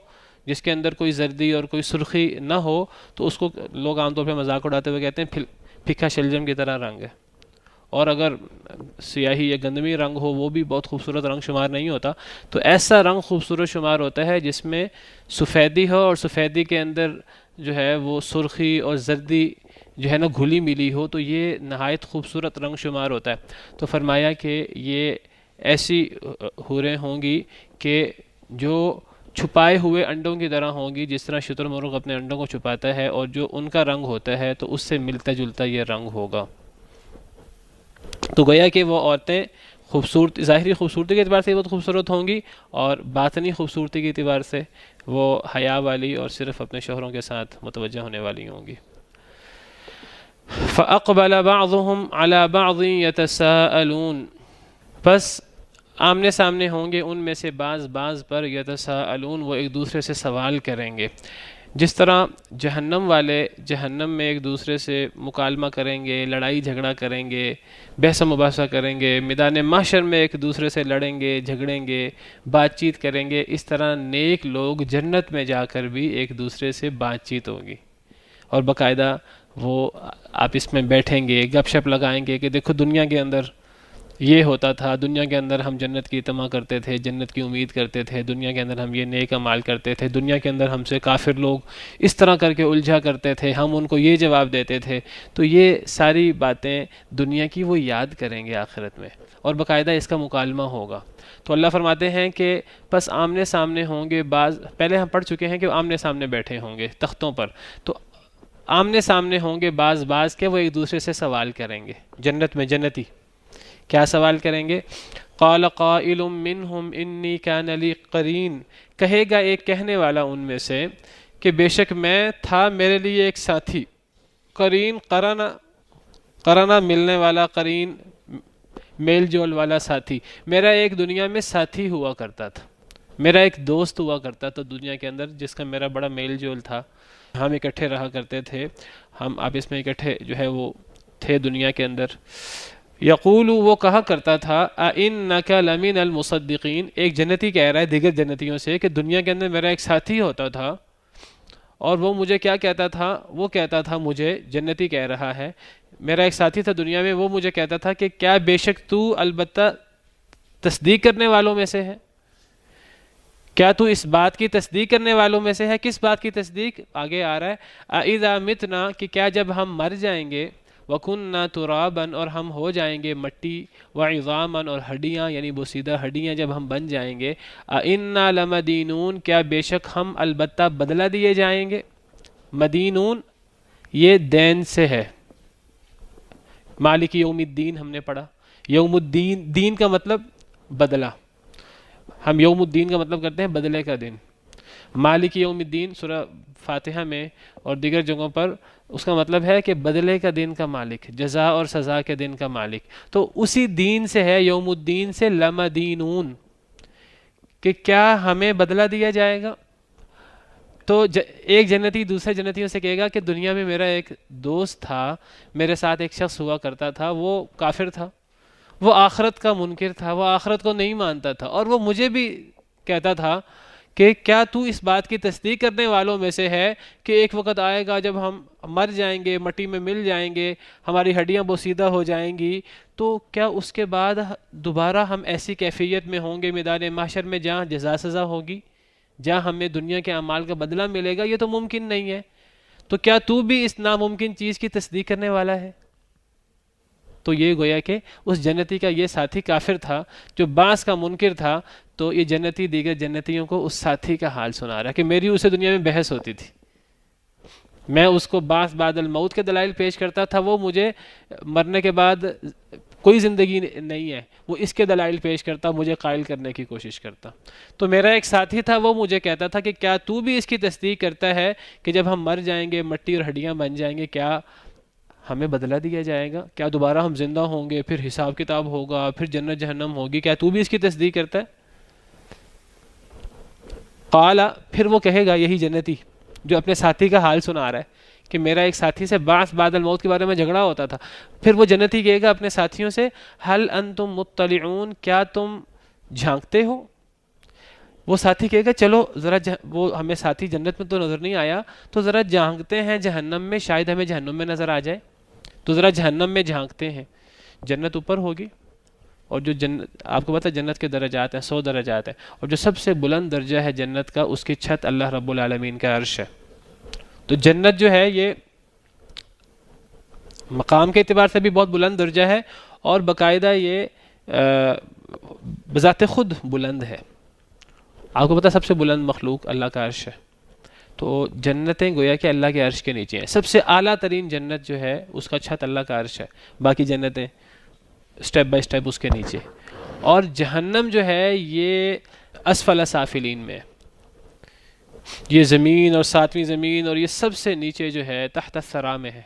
جس کے اندر کوئی زردی اور کوئی سرخی نہ ہو تو اس کو لوگ عام طور پہ مذاق اڑاتے ہوئے کہتے ہیں پھیکا شلجم کی طرح رنگ ہے. اور اگر سیاہی یا گندمی رنگ ہو وہ بھی بہت خوبصورت رنگ شمار نہیں ہوتا. تو ایسا رنگ خوبصورت شمار ہوتا ہے جس میں سفیدی ہو اور سفیدی کے اندر جو ہے وہ سرخی اور زردی جو ہے نا گھلی ملی ہو، تو یہ نہایت خوبصورت رنگ شمار ہوتا ہے. تو فرمایا کہ یہ ایسی حوریں ہوں گی کہ جو چھپائے ہوئے انڈوں کی طرح ہوں گی، جس طرح شتر مرغ اپنے انڈوں کو چھپاتا ہے اور جو ان کا رنگ ہوتا ہے تو اس سے ملتا جلتا یہ رنگ ہوگا. تو گویا کہ وہ عورتیں ظاہری خوبصورتی کے اعتبار سے بہت خوبصورت ہوں گی، اور باطنی خوبصورتی کے اعتبار سے وہ حیا والی اور صرف اپنے شوہروں کے ساتھ متوجہ ہونے والی ہوں گی. فَأَقْبَلَ بَعْضُهُمْ عَلَى بَعْضٍ يَتَسَاءَلُونَ، پس آمنے سامنے ہوں گے ان میں سے بعض پر یتساءلون، وہ ایک دوسرے سے سوال کریں گے. جس طرح جہنم والے جہنم میں ایک دوسرے سے مکالمہ کریں گے، لڑائی جھگڑا کریں گے، بحث و مباحثہ کریں گے، میدان محشر میں ایک دوسرے سے لڑیں گے، جھگڑیں گے، بات چیت کریں گے، اس طرح نیک لوگ جنت میں جا کر بھی ایک دوسرے سے بات چیت ہوگی، اور باقاعدہ وہ آپس میں بیٹھیں گے، گپ شپ لگائیں گے کہ دیکھو دنیا کے اندر یہ ہوتا تھا، دنیا کے اندر ہم جنت کی طمع کرتے تھے، جنت کی امید کرتے تھے، دنیا کے اندر ہم یہ نیک اعمال کرتے تھے، دنیا کے اندر ہم سے کافر لوگ اس طرح کر کے الجھا کرتے تھے، ہم ان کو یہ جواب دیتے تھے. تو یہ ساری باتیں دنیا کی وہ یاد کریں گے آخرت میں، اور باقاعدہ اس کا مکالمہ ہوگا. تو اللہ فرماتے ہیں کہ پس آمنے سامنے ہوں گے پہلے ہم پڑھ چکے ہیں کہ آمنے سامنے بیٹھے ہوں گے تختوں پر، تو آمنے سامنے ہوں گے بعض کے وہ ایک دوسرے سے سوال کریں گے. جنت میں جنتی کیا سوال کریں گے؟ قال قائل منہم انی کان لی قرین، کہے گا ایک کہنے والا ان میں سے کہ بے شک میں تھا میرے لیے ایک ساتھی. قرین قرنا ملنے والا، قرین میل جول والا ساتھی. میرا ایک دنیا میں ساتھی ہوا کرتا تھا، میرا ایک دوست ہوا کرتا تھا دنیا کے اندر جس کا میرا بڑا میل جول تھا. ہم اکٹھے رہا کرتے تھے، ہم آپس میں اکٹھے جو ہے وہ تھے دنیا کے اندر. یقول، وہ کہا کرتا تھا اِنَّكَ لَمِنَ الْمُصَدِّقِينَ، ایک جنتی کہہ رہا ہے دیگر جنتیوں سے کہ دنیا کے اندر میرا ایک ساتھی ہوتا تھا، اور وہ مجھے کیا کہتا تھا؟ وہ کہتا تھا مجھے، جنتی کہہ رہا ہے، میرا ایک ساتھی تھا دنیا میں، وہ مجھے کہتا تھا کہ کیا بے شک تو البتہ تصدیق کرنے والوں میں سے ہے؟ کیا تو اس بات کی تصدیق کرنے والوں میں سے ہے؟ کس بات کی تصدیق؟ آگے آ رہا ہے اَإِذَا مِتْنَا، کہ کیا جب ہم مر جائیں گے، وَكُنَّا تُرَابًا، اور ہم ہو جائیں گے مٹی، وَعِظَامًا، اور ہڈیاں یعنی بوسیدہ ہڈیاں جب ہم بن جائیں گے، اِنَّا لَمَدِينُونَ، کیا بے شک ہم البتہ بدلہ دیے جائیں گے. مدینون یہ دین سے ہے. مالک یوم الدین ہم نے پڑھا، یوم الدین، دین کا مطلب بدلہ، ہم یوم الدین کا مطلب کرتے ہیں بدلے کا دن. مالک یوم الدین سورہ فاتحہ میں اور دیگر جگہوں پر اس کا مطلب ہے کہ بدلے کا دن کا مالک، جزا اور سزا کے دن کا مالک. تو اسی دین سے ہے، یوم الدین سے، لمدینون، کہ کیا ہمیں بدلہ دیا جائے گا. تو ایک جنتی دوسرے جنتیوں سے کہے گا کہ دنیا میں میرا ایک دوست تھا، میرے ساتھ ایک شخص ہوا کرتا تھا، وہ کافر تھا، وہ آخرت کا منکر تھا، وہ آخرت کو نہیں مانتا تھا، اور وہ مجھے بھی کہتا تھا کہ کیا تو اس بات کی تصدیق کرنے والوں میں سے ہے کہ ایک وقت آئے گا جب ہم مر جائیں گے، مٹی میں مل جائیں گے، ہماری ہڈیاں بوسیدہ ہو جائیں گی، تو کیا اس کے بعد دوبارہ ہم ایسی کیفیت میں ہوں گے میدان محشر میں جہاں جزا سزا ہوگی، جہاں ہمیں دنیا کے اعمال کا بدلہ ملے گا؟ یہ تو ممکن نہیں ہے. تو کیا تو بھی اس ناممکن چیز کی تصدیق کرنے والا ہے؟ تو یہ گویا کہ اس جنتی کا یہ ساتھی کافر تھا جو بعث کا منکر تھا، تو یہ جنتی دیگر جنتیوں کو اس ساتھی کا حال سنا رہا ہے کہ میری اسے دنیا میں بحث ہوتی تھی، میں اس کو بعث بعد الموت کے دلائل پیش کرتا تھا، وہ مجھے مرنے کے بعد کوئی زندگی نہیں ہے، وہ اس کے دلائل پیش کرتا، مجھے قائل کرنے کی کوشش کرتا۔ تو میرا ایک ساتھی تھا، وہ مجھے کہتا تھا کہ کیا تو بھی اس کی تصدیق کرتا ہے کہ جب ہم مر جائیں گے، مٹی اور ہڈیاں بن جائیں گے، کیا ہمیں بدلہ دیا جائے گا؟ کیا دوبارہ ہم زندہ ہوں گے، پھر حساب کتاب ہوگا، پھر جنت جہنم ہوگی؟ کیا تو بھی اس کی تصدیق کرتا ہے؟ قال، پھر وہ کہے گا، یہی جنتی جو اپنے ساتھی کا حال سنا رہا ہے کہ میرا ایک ساتھی سے بعث بعد الموت کے بارے میں جھگڑا ہوتا تھا، پھر وہ جنتی کہے گا اپنے ساتھیوں سے، هل انتم مطلعون، کیا تم جھانکتے ہو؟ وہ ساتھی کہے گا چلو ذرا وہ ہمیں ساتھی جنت میں تو نظر نہیں آیا، تو ذرا جھانکتے ہیں جہنم میں، شاید ہمیں جہنم میں نظر آ جائے، تو ذرا جہنم میں جھانکتے ہیں۔ جنت اوپر ہوگی، اور جو جنت آپ کو پتہ ہے جنت کے درجات ہیں، 100 درجات ہیں، اور جو سب سے بلند درجہ ہے جنت کا، اس کی چھت اللہ رب العالمین کا عرش ہے۔ تو جنت جو ہے یہ مقام کے اعتبار سے بھی بہت بلند درجہ ہے، اور باقاعدہ یہ بذات خود بلند ہے۔ آپ کو پتہ سب سے بلند مخلوق اللہ کا عرش ہے، تو جنتیں گویا کہ اللہ کے عرش کے نیچے ہیں۔ سب سے اعلیٰ ترین جنت جو ہے اس کا چھت اللہ کا عرش ہے، باقی جنتیں سٹیپ بائی سٹیپ اس کے نیچے۔ اور جہنم جو ہے یہ اسفل سافلین میں، یہ زمین اور ساتویں زمین اور یہ سب سے نیچے جو ہے تحت الثری میں ہے۔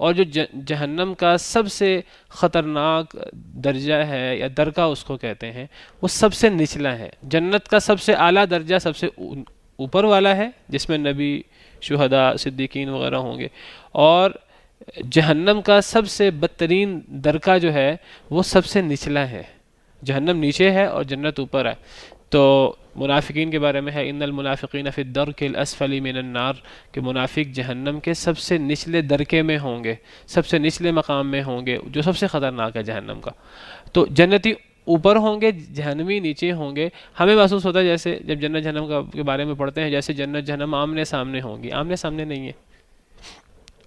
اور جو جہنم کا سب سے خطرناک درجہ ہے یا درکہ اس کو کہتے ہیں، وہ سب سے نچلا ہے۔ جنت کا سب سے اعلیٰ درجہ سب سے اوپر والا ہے، جس میں نبی، شہداء، صدیقین وغیرہ ہوں گے، اور جہنم کا سب سے بدترین درکہ جو ہے وہ سب سے نچلا ہے۔ جہنم نیچے ہے اور جنت اوپر ہے۔ تو منافقین کے بارے میں ہے، ان المنافقین فی الدرک الاسفل من النار، کہ منافق جہنم کے سب سے نچلے درکے میں ہوں گے، سب سے نچلے مقام میں ہوں گے، جو سب سے خطرناک ہے جہنم کا۔ تو جنتی اوپر ہوں گے، جہنمی نیچے ہوں گے۔ ہمیں محسوس ہوتا ہے جیسے جب جنت جہنم کے بارے میں پڑھتے ہیں، جیسے جنت جہنم آمنے سامنے ہوں گی، آمنے سامنے نہیں ہے،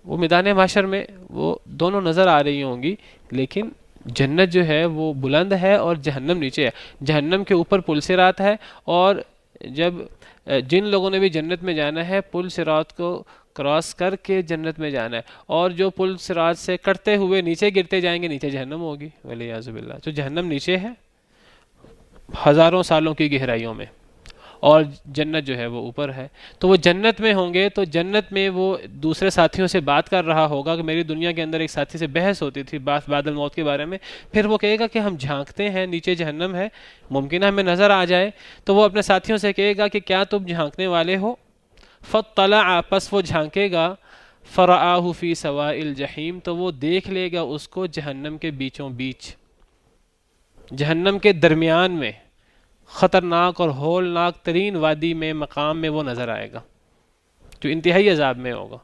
وہ میدان محشر میں وہ دونوں نظر آ رہی ہوں گی، لیکن جنت جو ہے وہ بلند ہے اور جہنم نیچے ہے۔ جہنم کے اوپر پل صراط ہے، اور جب جن لوگوں نے بھی جنت میں جانا ہے، پل صراط کو کراس کر کے جنت میں جانا ہے، اور جو پل صراط سے کٹتے ہوئے نیچے گرتے جائیں گے، نیچے جہنم ہوگی والعیاذ باللہ۔ تو جہنم نیچے ہے ہزاروں سالوں کی گہرائیوں میں، اور جنت جو ہے وہ اوپر ہے۔ تو وہ جنت میں ہوں گے، تو جنت میں وہ دوسرے ساتھیوں سے بات کر رہا ہوگا کہ میری دنیا کے اندر ایک ساتھی سے بحث ہوتی تھی بعث بعد الموت کے بارے میں، پھر وہ کہے گا کہ ہم جھانکتے ہیں، نیچے جہنم ہے، ممکن ہے ہمیں نظر آ جائے، تو وہ اپنے ساتھیوں سے کہے گا کہ کیا تم جھانکنے والے ہو؟ فاطلع، پس وہ جھانکے گا، فرآہ فی سواء الجحیم، تو وہ دیکھ لے گا اس کو جہنم کے بیچوں بیچ، جہنم کے درمیان میں، خطرناک اور ہولناک ترین وادی میں، مقام میں وہ نظر آئے گا، جو انتہائی عذاب میں ہوگا۔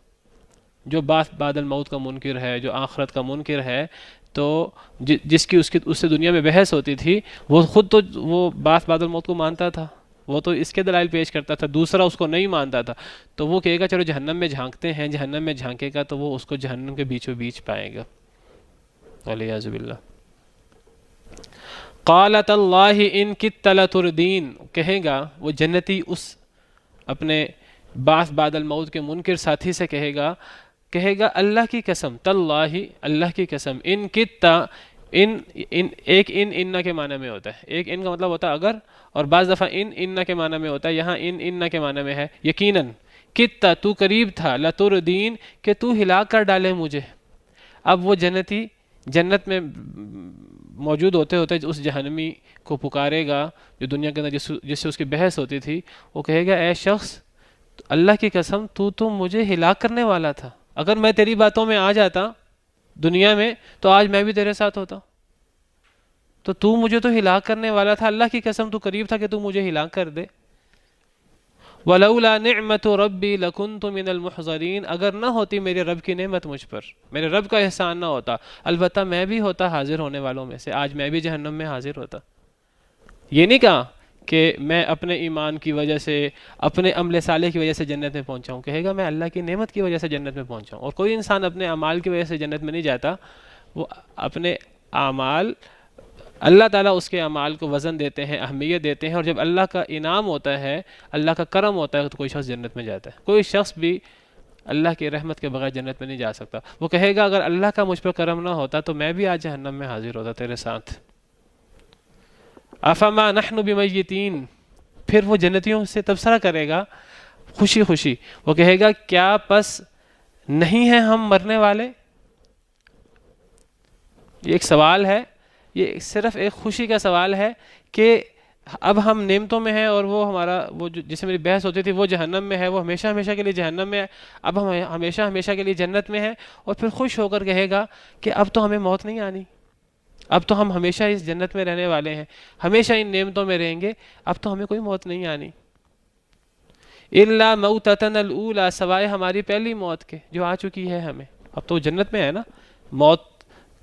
جو بعث بعد الموت کا منکر ہے، جو آخرت کا منکر ہے، تو جس کی اس سے دنیا میں بحث ہوتی تھی، وہ خود تو وہ بعث بعد الموت کو مانتا تھا، وہ تو اس کے دلائل پیش کرتا تھا، دوسرا اس کو نہیں مانتا تھا، تو وہ کہے گا چلو جہنم میں جھانکتے ہیں، جہنم میں جھانکے گا تو وہ اس کو جہنم کے بیچوں بیچ پائے گا والعیاذ باللہ۔ قالت اللہ ان کدت لتردین، کہے گا وہ جنتی اس اپنے بعث بعد الموت کے منکر ساتھی سے کہے گا اللہ کی قسم، تاللہ، اللہ کی قسم، ان کدت، ایک ان کے معنی میں ہوتا ہے، ایک ان کا مطلب ہوتا ہے اگر، اور بعض دفعہ ان کے معنی میں ہوتا ہے، یہاں ان کے معنی میں ہے یقیناً، کدت تو قریب تھا، لتردین کہ تو ہلاک کر ڈالے مجھے۔ اب وہ جنتی جنت میں موجود ہوتے ہوتے اس جہنمی کو پکارے گا جو دنیا کے اندر جس سے اس کی بحث ہوتی تھی، وہ کہے گا اے شخص، اللہ کی قسم تو مجھے ہلاک کرنے والا تھا، اگر میں تیری باتوں میں آ جاتا دنیا میں تو آج میں بھی تیرے ساتھ ہوتا، تو مجھے تو ہلاک کرنے والا تھا، اللہ کی قسم تو قریب تھا کہ تو مجھے ہلاک کر دے۔ وَلَوْلَا نِعْمَةُ رَبِّي لَكُنْتُ مِنَ الْمُحْضَرِينَ، اگر نہ ہوتی میرے رب کی نعمت مجھ پر، میرے رب کا احسان نہ ہوتا، البتہ میں بھی ہوتا حاضر ہونے والوں میں سے، آج میں بھی جہنم میں حاضر ہوتا۔ یہ نہیں کہا کہ میں اپنے ایمان کی وجہ سے، اپنے عمل صالح کی وجہ سے جنت میں پہنچا ہوں، کہے گا میں اللہ کی نعمت کی وجہ سے جنت میں پہنچا ہوں۔ اور کوئی انسان اپنے اعمال کی وجہ سے جنت میں نہیں جاتا، وہ اپنے اعمال، اللہ تعالیٰ اس کے اعمال کو وزن دیتے ہیں، اہمیت دیتے ہیں، اور جب اللہ کا انعام ہوتا ہے، اللہ کا کرم ہوتا ہے، تو کوئی شخص جنت میں جاتا ہے۔ کوئی شخص بھی اللہ کی رحمت کے بغیر جنت میں نہیں جا سکتا۔ وہ کہے گا اگر اللہ کا مجھ پر کرم نہ ہوتا تو میں بھی آج جہنم میں حاضر ہوتا تیرے ساتھ۔ افما نحن بمیتین، پھر وہ جنتیوں سے تبصرہ کرے گا خوشی خوشی، وہ کہے گا کیا پس نہیں ہیں ہم مرنے والے؟ یہ ایک سوال ہے، یہ صرف ایک خوشی کا سوال ہے کہ اب ہم نعمتوں میں ہیں، اور وہ ہمارا وہ جس سے میری بحث ہوتی تھی وہ جہنم میں ہے، وہ ہمیشہ ہمیشہ کے لیے جہنم میں ہے، اب ہم ہمیشہ ہمیشہ کے لیے جنت میں ہیں، اور پھر خوش ہو کر کہے گا کہ اب تو ہمیں موت نہیں آنی، اب تو ہم ہمیشہ اس جنت میں رہنے والے ہیں، ہمیشہ ان نعمتوں میں رہیں گے، اب تو ہمیں کوئی موت نہیں آنی۔ الا موتتنا الاولی، سوائے ہماری پہلی موت کے جو آ چکی ہے ہمیں۔ اب تو وہ جنت میں ہے نا، موت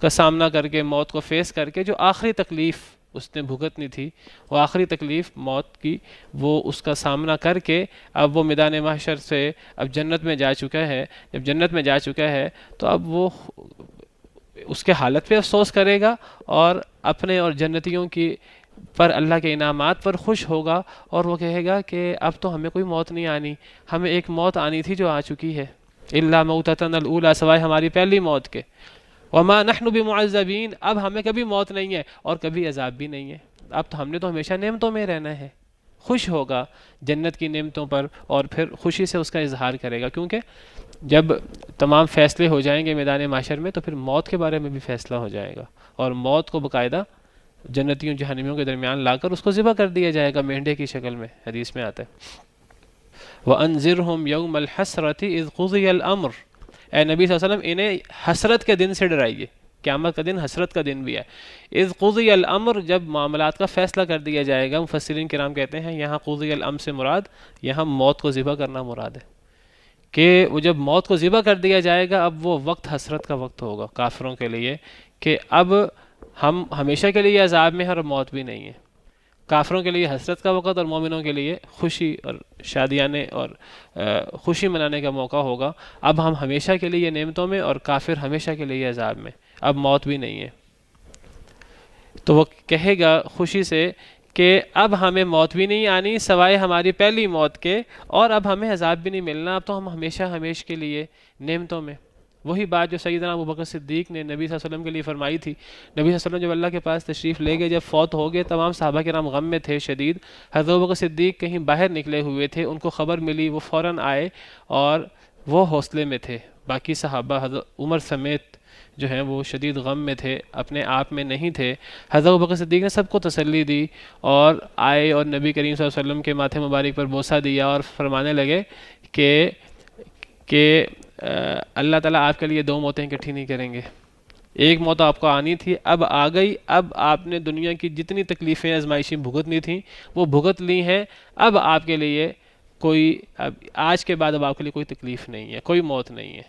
کا سامنا کر کے، موت کو فیس کر کے، جو آخری تکلیف اس نے بھگتنی تھی، وہ آخری تکلیف موت کی، وہ اس کا سامنا کر کے اب وہ میدان محشر سے اب جنت میں جا چکا ہے۔ جب جنت میں جا چکا ہے تو اب وہ اس کے حالت پہ افسوس کرے گا، اور اپنے اور جنتیوں کی پر اللہ کے انعامات پر خوش ہوگا، اور وہ کہے گا کہ اب تو ہمیں کوئی موت نہیں آنی، ہمیں ایک موت آنی تھی جو آ چکی ہے۔ الا موتتنا الاولی، سوائے ہماری پہلی موت کے۔ وما نحن بمعذبین، اب ہمیں کبھی موت نہیں ہے اور کبھی عذاب بھی نہیں ہے، اب تو ہم نے تو ہمیشہ نعمتوں میں رہنا ہے۔ خوش ہوگا جنت کی نعمتوں پر، اور پھر خوشی سے اس کا اظہار کرے گا، کیونکہ جب تمام فیصلے ہو جائیں گے میدان محشر میں تو پھر موت کے بارے میں بھی فیصلہ ہو جائے گا، اور موت کو باقاعدہ جنتیوں جہنمیوں کے درمیان لا کر اس کو ذبح کر دیا جائے گا مینڈے کی شکل میں، حدیث میں آتا ہے۔ وَأَنذِرْهُمْ يَوْمَ الْحَسْرَةِ إِذْ قُضِيَ الْأَمْرُ، اے نبی صلی اللہ علیہ وسلم انہیں حسرت کے دن سے ڈرائیے، قیامت کا دن حسرت کا دن بھی ہے۔ اذ قضی الامر، جب معاملات کا فیصلہ کر دیا جائے گا۔ مفسرین کرام کہتے ہیں یہاں قضی الامر سے مراد یہاں موت کو ذبح کرنا مراد ہے، کہ وہ جب موت کو ذبح کر دیا جائے گا اب وہ وقت حسرت کا وقت ہوگا کافروں کے لیے، کہ اب ہم ہمیشہ کے لیے عذاب میں ہیں اور موت بھی نہیں ہے۔ کافروں کے لیے حسرت کا وقت اور مومنوں کے لیے خوشی اور شادیانے اور خوشی منانے کا موقع ہوگا۔ اب ہم ہمیشہ کے لیے نعمتوں میں اور کافر ہمیشہ کے لیے عذاب میں، اب موت بھی نہیں ہے۔ تو وہ کہے گا خوشی سے کہ اب ہمیں موت بھی نہیں آنی سوائے ہماری پہلی موت کے، اور اب ہمیں عذاب بھی نہیں ملنا، اب تو ہم ہمیشہ ہمیشہ کے لیے نعمتوں میں۔ وہی بات جو سیدنا ابوبکر صدیق نے نبی صلی اللہ علیہ وسلم کے لیے فرمائی تھی۔ نبی صلی اللہ علیہ وسلم جب اللہ کے پاس تشریف لے گئے، جب فوت ہو گئے، تمام صحابہ کرام غم میں تھے شدید۔ حضرت ابوبکر صدیق کہیں باہر نکلے ہوئے تھے، ان کو خبر ملی، وہ فوراً آئے اور وہ حوصلے میں تھے۔ باقی صحابہ حضرت عمر سمیت جو ہیں وہ شدید غم میں تھے، اپنے آپ میں نہیں تھے۔ حضرت ابوبکر صدیق نے سب کو تسلی دی اور آئے اور نبی کریم صلی اللہ علیہ وسلم کے ماتھے مبارک پر بوسہ دیا اور فرمانے لگے کہ اللہ تعالیٰ آپ کے لیے دو موتیں اکٹھی نہیں کریں گے، ایک موت آپ کو آنی تھی، اب آ گئی، اب آپ نے دنیا کی جتنی تکلیفیں آزمائشیں بھگتنی تھیں وہ بھگت لی ہیں، اب آپ کے لیے آج کے بعد اب آپ کے لیے کوئی تکلیف نہیں ہے، کوئی موت نہیں ہے۔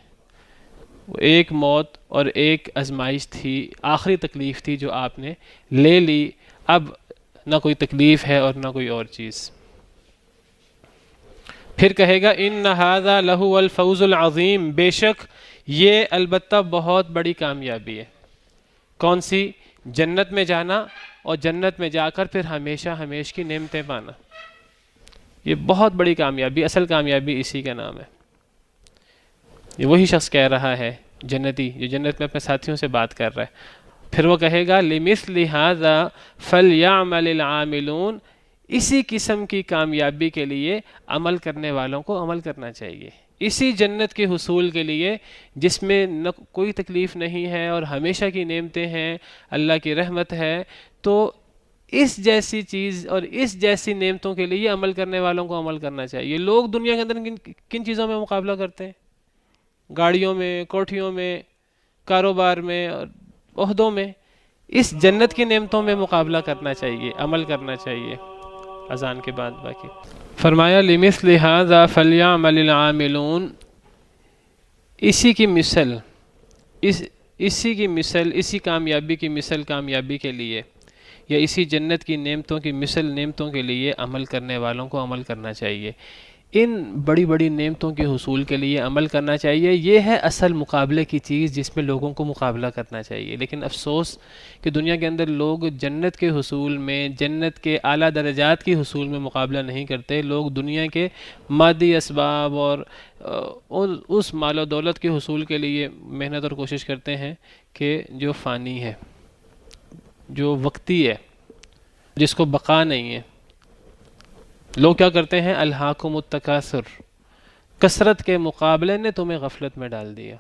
ایک موت اور ایک آزمائش تھی، آخری تکلیف تھی جو آپ نے لے لی، اب نہ کوئی تکلیف ہے اور نہ کوئی اور چیز۔ پھر کہے گا ان ھذا لہو الفوز العظیم، بے شک یہ البتہ بہت بڑی کامیابی ہے۔ کون سی؟ جنت میں جانا، اور جنت میں جا کر پھر ہمیشہ ہمیشہ کی نعمتیں پانا، یہ بہت بڑی کامیابی، اصل کامیابی اسی کا نام ہے۔ یہ وہی شخص کہہ رہا ہے جنتی جو جنت میں اپنے ساتھیوں سے بات کر رہا ہے۔ پھر وہ کہے گا لِمِثْلِ هَذَا فَلْيَعْمَلِ الْعَامِلُونَ، اسی قسم کی کامیابی کے لیے عمل کرنے والوں کو عمل کرنا چاہیے، اسی جنت کے حصول کے لیے جس میں نہ کوئی تکلیف نہیں ہے اور ہمیشہ کی نعمتیں ہیں، اللہ کی رحمت ہے، تو اس جیسی چیز اور اس جیسی نعمتوں کے لیے عمل کرنے والوں کو عمل کرنا چاہیے۔ لوگ دنیا کے اندر کن چیزوں میں مقابلہ کرتے ہیں؟ گاڑیوں میں، کوٹھیوں میں، کاروبار میں اور عہدوں میں۔ اس جنت کی نعمتوں میں مقابلہ کرنا چاہیے، عمل کرنا چاہیے۔ اذان کے بعد باقی فرمایا لِمِثْلِ هَذَا فَلْيَعْمَلِ الْعَامِلُونَ، اسی کی مثل، اسی کامیابی کی مثل کامیابی کے لیے، یا اسی جنت کی نعمتوں کی مثل نعمتوں کے لیے عمل کرنے والوں کو عمل کرنا چاہیے۔ ان بڑی بڑی نعمتوں کے حصول کے لیے عمل کرنا چاہیے. یہ ہے اصل مقابلے کی چیز جس میں لوگوں کو مقابلہ کرنا چاہیے. لیکن افسوس کہ دنیا کے اندر لوگ جنت کے حصول میں، جنت کے اعلیٰ درجات کی حصول میں مقابلہ نہیں کرتے. لوگ دنیا کے مادی اسباب اور اس مال و دولت کے حصول کے لیے محنت اور کوشش کرتے ہیں کہ جو فانی ہے، جو وقتی ہے، جس کو بقا نہیں ہے. لوگ کیا کرتے ہیں؟ الہاکم التکاثر، کثرت کے مقابلے نے تمہیں غفلت میں ڈال دیا.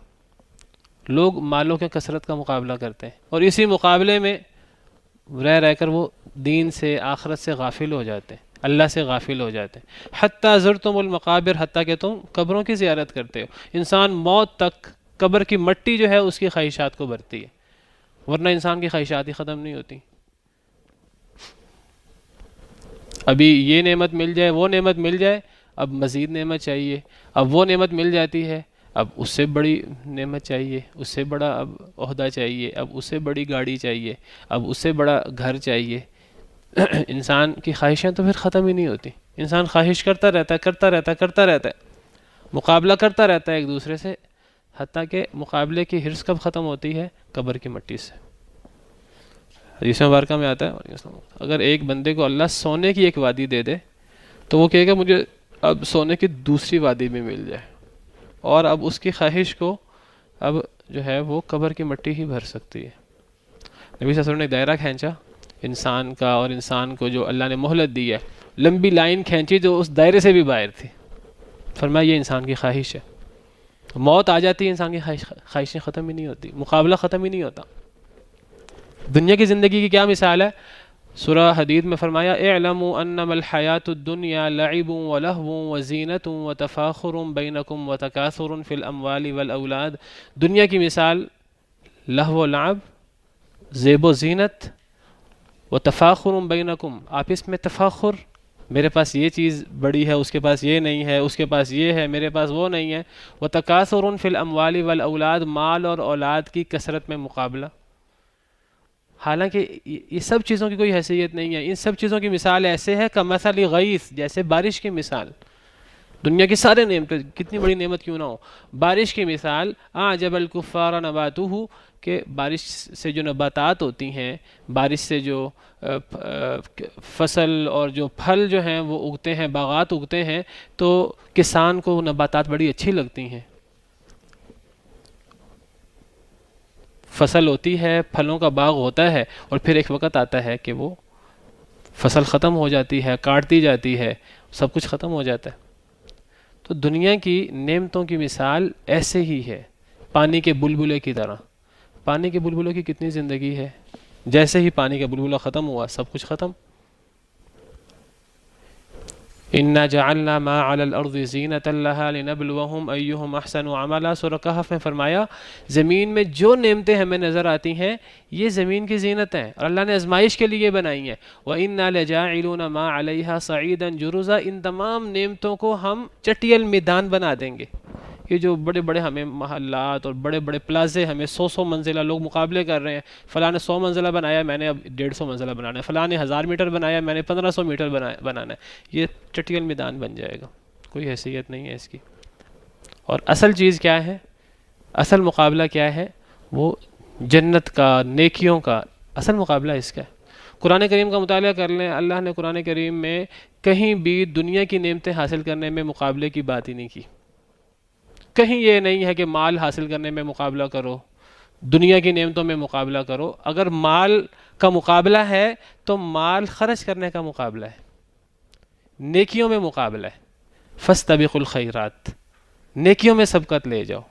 لوگ مالوں کے کثرت کا مقابلہ کرتے ہیں اور اسی مقابلے میں رہ کر وہ دین سے، آخرت سے غافل ہو جاتے ہیں، اللہ سے غافل ہو جاتے ہیں. حتیٰ زرتم المقابر، حتیٰ کہ تم قبروں کی زیارت کرتے ہو. انسان موت تک قبر کی مٹی جو ہے اس کی خواہشات کو بھرتی ہے، ورنہ انسان کی خواہشات ہی ختم نہیں ہوتی. ابھی یہ نعمت مل جائے، وہ نعمت مل جائے، اب مزید نعمت چاہیے. اب وہ نعمت مل جاتی ہے، اب اس سے بڑی نعمت چاہیے، اس سے بڑا اب عہدہ چاہیے، اب اس سے بڑی گاڑی چاہیے، اب اس سے بڑا گھر چاہیے. انسان کی خواہشیں تو پھر ختم ہی نہیں ہوتی. انسان خواہش کرتا رہتا ہے، مقابلہ کرتا رہتا ہے ایک دوسرے سے، حتیٰ کہ مقابلے کی حرص کب ختم ہوتی ہے؟ قبر کی مٹی سے. حدیث مبارکہ میں آتا ہے اگر ایک بندے کو اللہ سونے کی ایک وادی دے دے تو وہ کہے گا مجھے اب سونے کی دوسری وادی بھی مل جائے، اور اب اس کی خواہش کو اب جو ہے وہ قبر کی مٹی ہی بھر سکتی ہے. نبی صلی اللہ علیہ وسلم نے ایک دائرہ کھینچا انسان کا، اور انسان کو جو اللہ نے مہلت دی ہے، لمبی لائن کھینچی جو اس دائرے سے بھی باہر تھی. فرمایا یہ انسان کی خواہش ہے. موت آ جاتی ہے، انسان کی خواہشیں ختم ہی نہیں ہوتی، مقابلہ ختم ہی نہیں ہوتا. دنیا کی زندگی کی کیا مثال ہے؟ سورہ حدید میں فرمایا اعلموا انما الحیات الدنیا لعب ولہو وزینت وتفاخر بینکم وتکاثر فی الاموال والاولاد. دنیا کی مثال لہو و لعب، زیب و زینت، وتفاخر بینکم، آپس میں تفاخر، میرے پاس یہ چیز بڑی ہے، اس کے پاس یہ نہیں ہے، اس کے پاس یہ ہے، میرے پاس وہ نہیں ہے. وتکاثر فی الاموال والاولاد، مال اور اولاد کی کثرت میں مقابلہ. حالانکہ یہ سب چیزوں کی کوئی حیثیت نہیں ہے. ان سب چیزوں کی مثال ایسے ہے کمثل غیث، جیسے بارش کی مثال. دنیا کی سارے نعمتیں، کتنی بڑی نعمت کیوں نہ ہو، بارش کی مثال اعجب الکفار نباتہ، کہ بارش سے جو نباتات ہوتی ہیں، بارش سے جو فصل اور جو پھل جو ہیں وہ اگتے ہیں، باغات اگتے ہیں، تو کسان کو نباتات بڑی اچھی لگتی ہیں. فصل ہوتی ہے، پھلوں کا باغ ہوتا ہے، اور پھر ایک وقت آتا ہے کہ وہ فصل ختم ہو جاتی ہے، کاٹ دی جاتی ہے، سب کچھ ختم ہو جاتا ہے. تو دنیا کی نعمتوں کی مثال ایسے ہی ہے، پانی کے بلبلے کی طرح. پانی کے بلبلوں کی کتنی زندگی ہے، جیسے ہی پانی کا بلبلہ ختم ہوا سب کچھ ختم. اِنَّا جَعَلْنَا مَا عَلَى الْأَرْضِ زِينَةً لَهَا لِنَبْلُوَهُمْ أَيُّهُمْ أَحْسَنُ عَمَلًا. سورہ کہف میں فرمایا زمین میں جو نعمتیں ہمیں نظر آتی ہیں یہ زمین کی زینت ہیں، اور اللہ نے آزمائش کے لیے بنائی ہیں. وَإِنَّا لَجَاعِلُونَ مَا عَلَيْهَا صَعِيدًا جُرُزًا. ان تمام نعمتوں کو ہم چٹیل میدان بنا دیں گے. یہ جو بڑے بڑے ہمیں محلات اور بڑے بڑے پلازے، ہمیں 100 منزلہ لوگ مقابلے کر رہے ہیں، فلاں نے 100 منزلہ بنایا، میں نے اب 150 منزلہ بنانا ہے، فلاں نے 1000 میٹر بنایا، میں نے 1500 میٹر بنانا ہے. یہ چٹیل میدان بن جائے گا، کوئی حیثیت نہیں ہے اس کی. اور اصل چیز کیا ہے، اصل مقابلہ کیا ہے؟ وہ جنت کا، نیکیوں کا اصل مقابلہ اس کا ہے. قرآن کریم کا مطالعہ کر لیں، اللہ نے قرآن کریم میں کہیں بھی دنیا کی نعمتیں حاصل کرنے میں مقابلے کی بات ہی نہیں کی. کہیں یہ نہیں ہے کہ مال حاصل کرنے میں مقابلہ کرو، دنیا کی نعمتوں میں مقابلہ کرو. اگر مال کا مقابلہ ہے تو مال خرچ کرنے کا مقابلہ ہے، نیکیوں میں مقابلہ ہے. فاستبقوا الخیرات، نیکیوں میں سبقت لے جاؤ،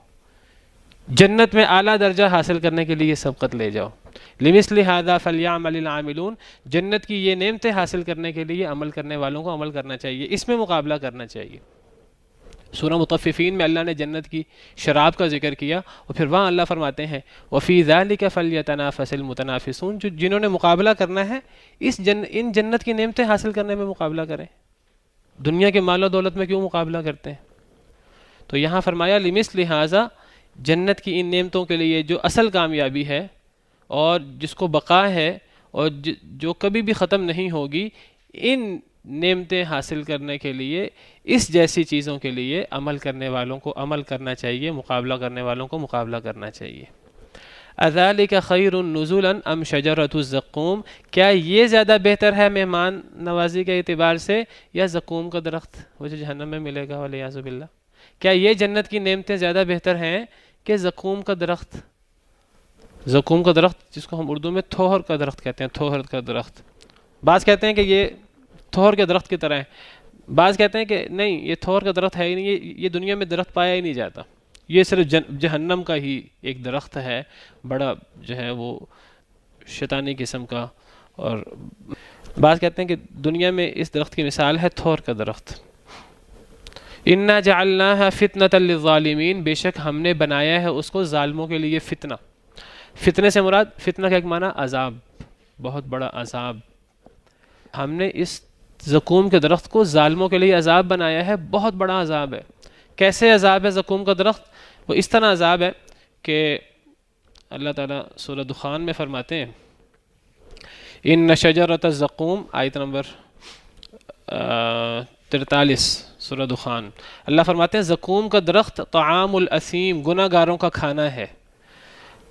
جنت میں اعلیٰ درجہ حاصل کرنے کے لیے سبقت لے جاؤ. لمثل ھذا فلیعمل العاملون. جنت کی یہ نعمتیں حاصل کرنے کے لیے عمل کرنے والوں کو عمل کرنا چاہیے، اس میں مقابلہ کرنا چاہیے. سورہ مطففین میں اللہ نے جنت کی شراب کا ذکر کیا، اور پھر وہاں اللہ فرماتے ہیں وَفِي ذَلِكَ فَلْيَتَنَافَسِ الْمُتَنَافِسُونَ. جنہوں نے مقابلہ کرنا ہے ان جنت کی نعمتیں حاصل کرنے میں مقابلہ کریں. دنیا کے مال و دولت میں کیوں مقابلہ کرتے ہیں؟ تو یہاں فرمایا لِمِثْلِ ھذا، جنت کی ان نعمتوں کے لیے جو اصل کامیابی ہے اور جس کو بقا ہے اور جو کبھی بھی ختم نہیں ہوگی، ان نعمتیں حاصل کرنے کے لیے اس جیسی چیزوں کے لیے عمل کرنے والوں کو عمل کرنا چاہیے، مقابلہ کرنے والوں کو مقابلہ کرنا چاہیے۔ اذالک خیر نزلا ام شجرۃ الزقوم، کیا یہ زیادہ بہتر ہے مہمان نوازی کے اعتبار سے یا زقوم کا درخت وہ جو جہنم میں ملے گا والعیاذ باللہ؟ کیا یہ جنت کی نعمتیں زیادہ بہتر ہیں کہ زقوم کا درخت؟ زقوم کا درخت جس کو ہم اردو میں تھوہر کا درخت کہتے ہیں، تھوہر کا درخت۔ بعض کہتے ہیں کہ یہ تھوہر کے درخت کی طرح ہے، بعض کہتے ہیں کہ نہیں یہ تھوہر کا درخت ہے ہی نہیں، یہ دنیا میں درخت پایا ہی نہیں جاتا، یہ صرف جہنم کا ہی ایک درخت ہے، بڑا جو ہے وہ شیطانی قسم کا۔ اور بعض کہتے ہیں کہ دنیا میں اس درخت کی مثال ہے تھور کا درخت۔ انا جعلناها فتنة للظالمین، بے شک ہم نے بنایا ہے اس کو ظالموں کے لیے فتنہ۔ فتنے سے مراد فتنہ کا ایک معنی عذاب، بہت بڑا عذاب۔ ہم نے اس زقوم کے درخت کو ظالموں کے لیے عذاب بنایا ہے، بہت بڑا عذاب ہے۔ کیسے عذاب ہے زقوم کا درخت؟ وہ اس طرح عذاب ہے کہ اللہ تعالیٰ سورہ دخان میں فرماتے ہیں ان شجرۃ الزقوم، آیت نمبر 43 سورہ دخان، اللہ فرماتے ہیں زقوم کا درخت طعام الاثیم، گناہ گاروں کا کھانا ہے،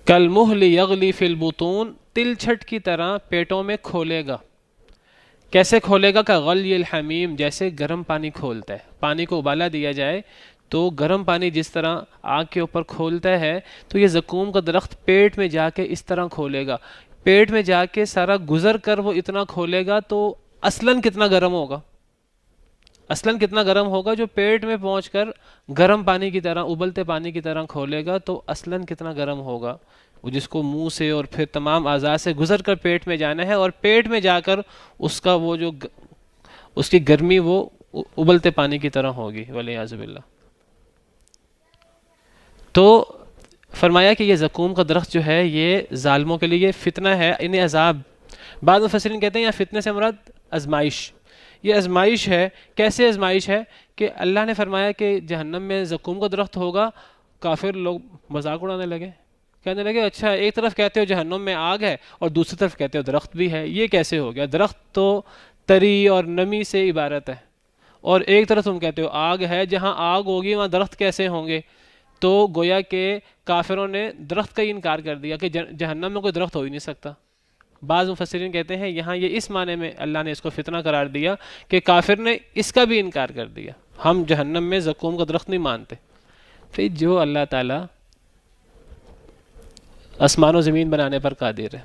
کالمہل یغلی فی البطون، تل چھٹ کی طرح پیٹوں میں کھولے گا۔ کیسے کھولے گا؟ کغلی الحمیم، جیسے گرم پانی کھولتا ہے، پانی کو ابالا دیا جائے تو گرم پانی جس طرح آگ کے اوپر کھولتا ہے، تو یہ زقوم کا درخت پیٹ میں جا کے اس طرح کھولے گا، پیٹ میں جا کے سارا گزر کر وہ اتنا کھولے گا تو اصلاً کتنا گرم ہوگا، اصلاً کتنا گرم ہوگا، جو پیٹ میں پہنچ کر گرم پانی کی طرح ابلتے پانی کی طرح کھولے گا تو اصلاً کتنا گرم ہوگا، وہ جس کو منہ سے اور پھر تمام اعضاء سے گزر کر پیٹ میں جانا ہے، اور پیٹ میں جا کر اس کا وہ جو اس کی گرمی وہ ابلتے پانی کی طرح ہوگی والعیاذ باللہ۔ تو فرمایا کہ یہ زقوم کا درخت جو ہے یہ ظالموں کے لیے فتنہ ہے، انہیں عذاب۔ بعض مفسرین کہتے ہیں یا فتنے سے مراد آزمائش، یہ آزمائش ہے۔ کیسے آزمائش ہے کہ اللہ نے فرمایا کہ جہنم میں زقوم کا درخت ہوگا، کافر لوگ مذاق اڑانے لگے، کہنے لگے اچھا ایک طرف کہتے ہو جہنم میں آگ ہے اور دوسری طرف کہتے ہو درخت بھی ہے، یہ کیسے ہو گیا؟ درخت تو تری اور نمی سے عبارت ہے، اور ایک طرف تم کہتے ہو آگ ہے، جہاں آگ ہوگی وہاں درخت کیسے ہوں گے؟ تو گویا کہ کافروں نے درخت کا ہی انکار کر دیا کہ جہنم میں کوئی درخت ہو ہی نہیں سکتا۔ بعض مفسرین کہتے ہیں یہاں یہ اس معنی میں اللہ نے اس کو فتنہ قرار دیا کہ کافر نے اس کا بھی انکار کر دیا، ہم جہنم میں زقوم کا درخت نہیں مانتے۔ پھر جو اللہ تعالیٰ آسمان و زمین بنانے پر قادر ہے،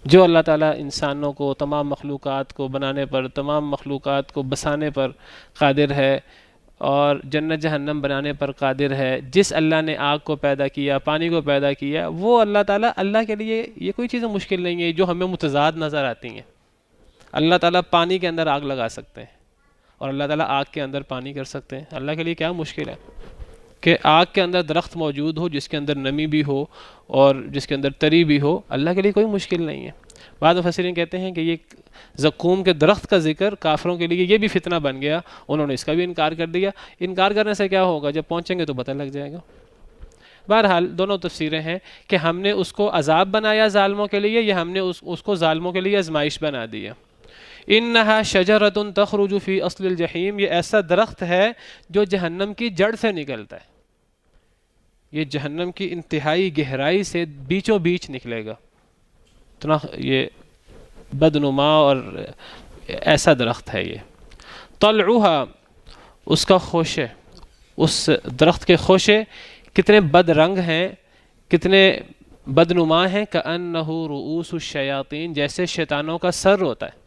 جو اللہ تعالیٰ انسانوں کو، تمام مخلوقات کو بنانے پر، تمام مخلوقات کو بسانے پر قادر ہے اور جنت جہنم بنانے پر قادر ہے، جس اللہ نے آگ کو پیدا کیا، پانی کو پیدا کیا، وہ اللہ تعالیٰ، اللہ کے لیے یہ کوئی چیز مشکل نہیں ہے جو ہمیں متضاد نظر آتی ہیں۔ اللہ تعالیٰ پانی کے اندر آگ لگا سکتے ہیں اور اللہ تعالیٰ آگ کے اندر پانی کر سکتے ہیں، اللہ کے لیے کیا مشکل ہے کہ آگ کے اندر درخت موجود ہو جس کے اندر نمی بھی ہو اور جس کے اندر تری بھی ہو، اللہ کے لیے کوئی مشکل نہیں ہے۔ بعض مفسرین کہتے ہیں کہ یہ زقوم کے درخت کا ذکر کافروں کے لیے یہ بھی فتنہ بن گیا، انہوں نے اس کا بھی انکار کر دیا۔ انکار کرنے سے کیا ہوگا؟ جب پہنچیں گے تو پتہ لگ جائے گا۔ بہرحال دونوں تفسیریں ہیں کہ ہم نے اس کو عذاب بنایا ظالموں کے لیے، یا ہم نے اس کو ظالموں کے لیے آزمائش بنا دیا۔ انہا شجرۃ تخرج فی اصل الجحیم، یہ ایسا درخت ہے جو جہنم کی جڑ سے نکلتا ہے، یہ جہنم کی انتہائی گہرائی سے بیچوں بیچ نکلے گا، اتنا یہ بدنما اور ایسا درخت ہے یہ۔ طلعھا، اس کا خوشے، اس درخت کے خوشے کتنے بد رنگ ہیں، کتنے بدنما ہیں، کأنہ رؤوس الشیاطین، جیسے شیطانوں کا سر ہوتا ہے۔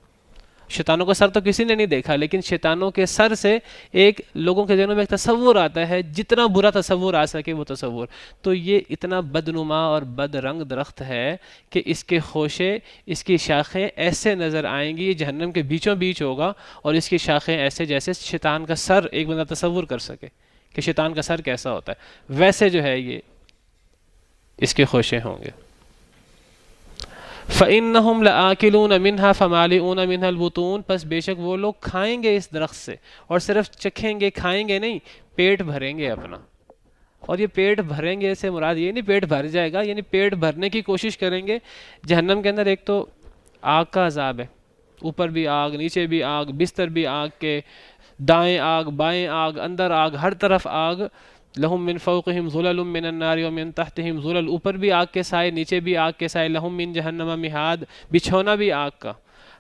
شیطانوں کا سر تو کسی نے نہیں دیکھا، لیکن شیطانوں کے سر سے ایک لوگوں کے ذہنوں میں ایک تصور آتا ہے، جتنا برا تصور آ سکے وہ تصور۔ تو یہ اتنا بدنما اور بد رنگ درخت ہے کہ اس کے خوشے، اس کی شاخیں ایسے نظر آئیں گی، یہ جہنم کے بیچوں بیچ ہوگا، اور اس کی شاخیں ایسے جیسے شیطان کا سر ایک بندہ تصور کر سکے کہ شیطان کا سر کیسا ہوتا ہے، ویسے جو ہے یہ اس کے خوشے ہوں گے۔ فَإِنَّهُمْ لَآكِلُونَ مِنْهَا فَمَالِئُونَ مِنْهَا الْبُطُونَ، پس بے شک وہ لوگ کھائیں گے اس درخت سے، اور صرف چکھیں گے، کھائیں گے نہیں، پیٹ بھریں گے اپنا۔ اور یہ پیٹ بھریں گے سے مراد یہ نہیں پیٹ بھر جائے گا، یعنی پیٹ بھرنے کی کوشش کریں گے۔ جہنم کے اندر ایک تو آگ کا عذاب ہے، اوپر بھی آگ، نیچے بھی آگ، بستر بھی آگ کے، دائیں آگ، بائیں آگ، اندر آگ، ہر طرف آگ. لہم من فوقہم ظلل من النار ومن تحتہم ظلل، اوپر بھی آگ کے سائے، نیچے بھی آگ کے سائے. لہم من جہنم مہاد، بچھونا بھی آگ کا،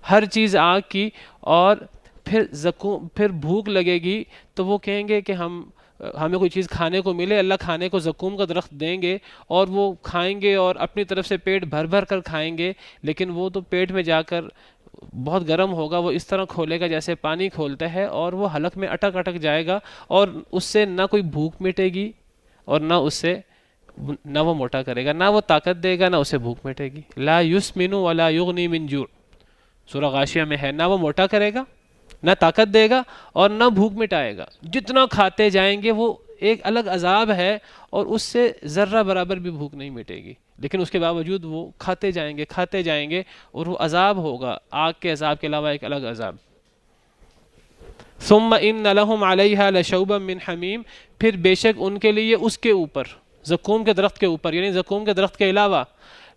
ہر چیز آگ کی. اور پھر بھوک لگے گی تو وہ کہیں گے کہ ہمیں کوئی چیز کھانے کو ملے. اللہ کھانے کو زقوم کا درخت دیں گے اور وہ کھائیں گے اور اپنی طرف سے پیٹ بھر بھر کر کھائیں گے، لیکن وہ تو پیٹ میں جا کر بہت گرم ہوگا. وہ اس طرح کھولے گا جیسے پانی کھولتا ہے، اور وہ حلق میں اٹک اٹک جائے گا، اور اس سے نہ کوئی بھوک مٹے گی اور نہ وہ موٹا کرے گا، نہ وہ طاقت دے گا، نہ اسے بھوک مٹے گی. لا یسمن ولا یغنی من جوع، سورہ غاشیہ میں ہے. نہ وہ موٹا کرے گا، نہ طاقت دے گا، اور نہ بھوک مٹائے گا. جتنا کھاتے جائیں گے وہ ایک الگ عذاب ہے، اور اس سے ذرہ برابر بھی بھوک نہیں مٹے گی، لیکن اس کے باوجود وہ کھاتے جائیں گے، اور وہ عذاب ہوگا آگ کے عذاب کے علاوہ ایک الگ عذاب. ثم ان لهم علیہا لشوبا من حمیم، پھر بے شک ان کے لیے اس کے اوپر، زقوم کے درخت کے اوپر، یعنی زقوم کے درخت کے علاوہ،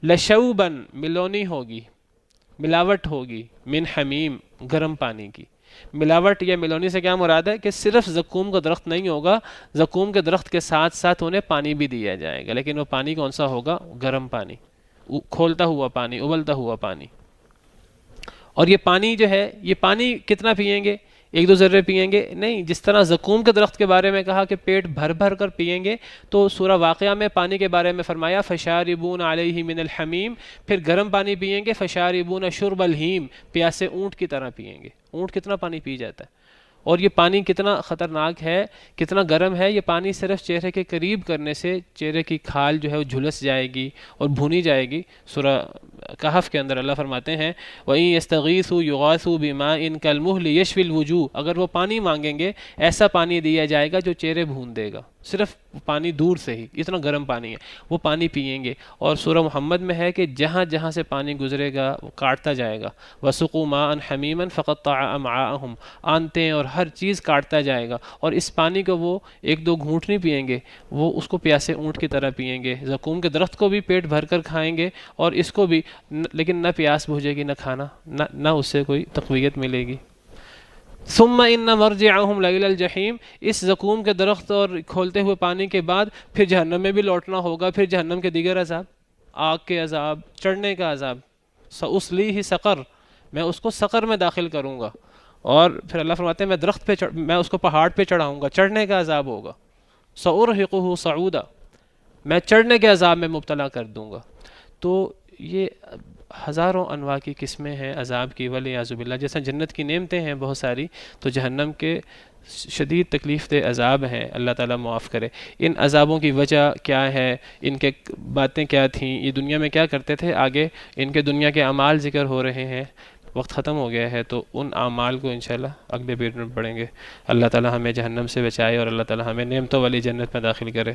لشوبا ملونی ہوگی، ملاوٹ ہوگی، من حمیم گرم پانی کی. ملاوٹ یا ملونی سے کیا مراد ہے کہ صرف زقوم کا درخت نہیں ہوگا، زقوم کے درخت کے ساتھ ساتھ انہیں پانی بھی دیا جائے گا، لیکن وہ پانی کون سا ہوگا؟ گرم پانی، کھولتا ہوا پانی، ابلتا ہوا پانی. اور یہ پانی جو ہے، یہ پانی کتنا پیئیں گے؟ 1-2 ذرے پیئیں گے؟ نہیں. جس طرح زقوم کے درخت کے بارے میں کہا کہ پیٹ بھر بھر کر پیئیں گے، تو سورہ واقعہ میں پانی کے بارے میں فرمایا فشاربون علیہ من الحمیم، پھر گرم پانی پیئیں گے. فشاربون شرب الہیم، پیاسے اونٹ کی طرح پیئیں گے. اونٹ کتنا پانی پی جاتا ہے، اور یہ پانی کتنا خطرناک ہے، کتنا گرم ہے. یہ پانی صرف چہرے کے قریب کرنے سے چہرے کی کھال جو ہے وہ جھلس جائے گی اور بھونی جائے گی. سورہ کہف کے اندر اللہ فرماتے ہیں وَإِن يَسْتَغِيثُوا يُغَاثُوا بِمَاءٍ كَالْمُهْلِ يَشْوِي الْوُجُوهَ، اگر وہ پانی مانگیں گے ایسا پانی دیا جائے گا جو چہرے بھون دے گا، صرف پانی دور سے ہی، اتنا گرم پانی ہے. وہ پانی پئیں گے. اور سورہ محمد میں ہے کہ جہاں جہاں سے پانی گزرے گا وہ کاٹتا جائے گا. وَسُقُوا مَاءً حَمِيمًا فَقَطَّعَ أَمْعَاءَهُمْ، آنتیں اور ہر چیز کاٹتا جائے گا. اور اس پانی کو وہ 1-2 گھونٹ نہیں پئیں گے، وہ اس کو پیاسے اونٹ کی طرح پئیں گے. زقوم کے درخت کو بھی پیٹ بھر کر کھائیں گے، اور اس کو بھی، لیکن نہ پیاس بجھے گی، نہ کھانا، نہ اس سے کوئی تقویت ملے گی. ثم ان مرجعهم لإلى الجحیم، اس زقوم کے درخت اور کھولتے ہوئے پانی کے بعد پھر جہنم میں بھی لوٹنا ہوگا. پھر جہنم کے دیگر عذاب، آگ کے عذاب، چڑھنے کا عذاب. سأصلیہ سقر، میں اس کو سقر میں داخل کروں گا. اور پھر اللہ فرماتے ہیں میں اس کو پہاڑ پہ چڑھاؤں گا، چڑھنے کا عذاب ہوگا. سأرہقہ صعودا، میں چڑھنے کے عذاب میں مبتلا کر دوں گا. تو یہ ہزاروں انواع کی قسمیں ہیں عذاب کی، والعیاذ باللہ. جیسا جنت کی نعمتیں ہیں بہت ساری، تو جہنم کے شدید تکلیف دہ عذاب ہیں. اللہ تعالیٰ معاف کرے. ان عذابوں کی وجہ کیا ہے، ان کے باتیں کیا تھیں، یہ دنیا میں کیا کرتے تھے، آگے ان کے دنیا کے اعمال ذکر ہو رہے ہیں. وقت ختم ہو گیا ہے، تو ان اعمال کو انشاءاللہ اگلے پیریڈ میں پڑھیں گے. اللہ تعالیٰ ہمیں جہنم سے بچائے، اور اللہ تعالیٰ ہمیں نعمتوں والی جنت میں داخل کرے.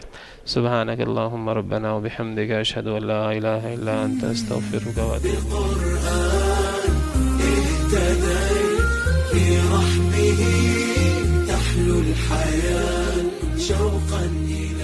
سبحانک اللہم ربنا وبحمدک، اشہد ان لا الہ الا انت، استغفرک واتوب تحلو الحياة شوقا إلى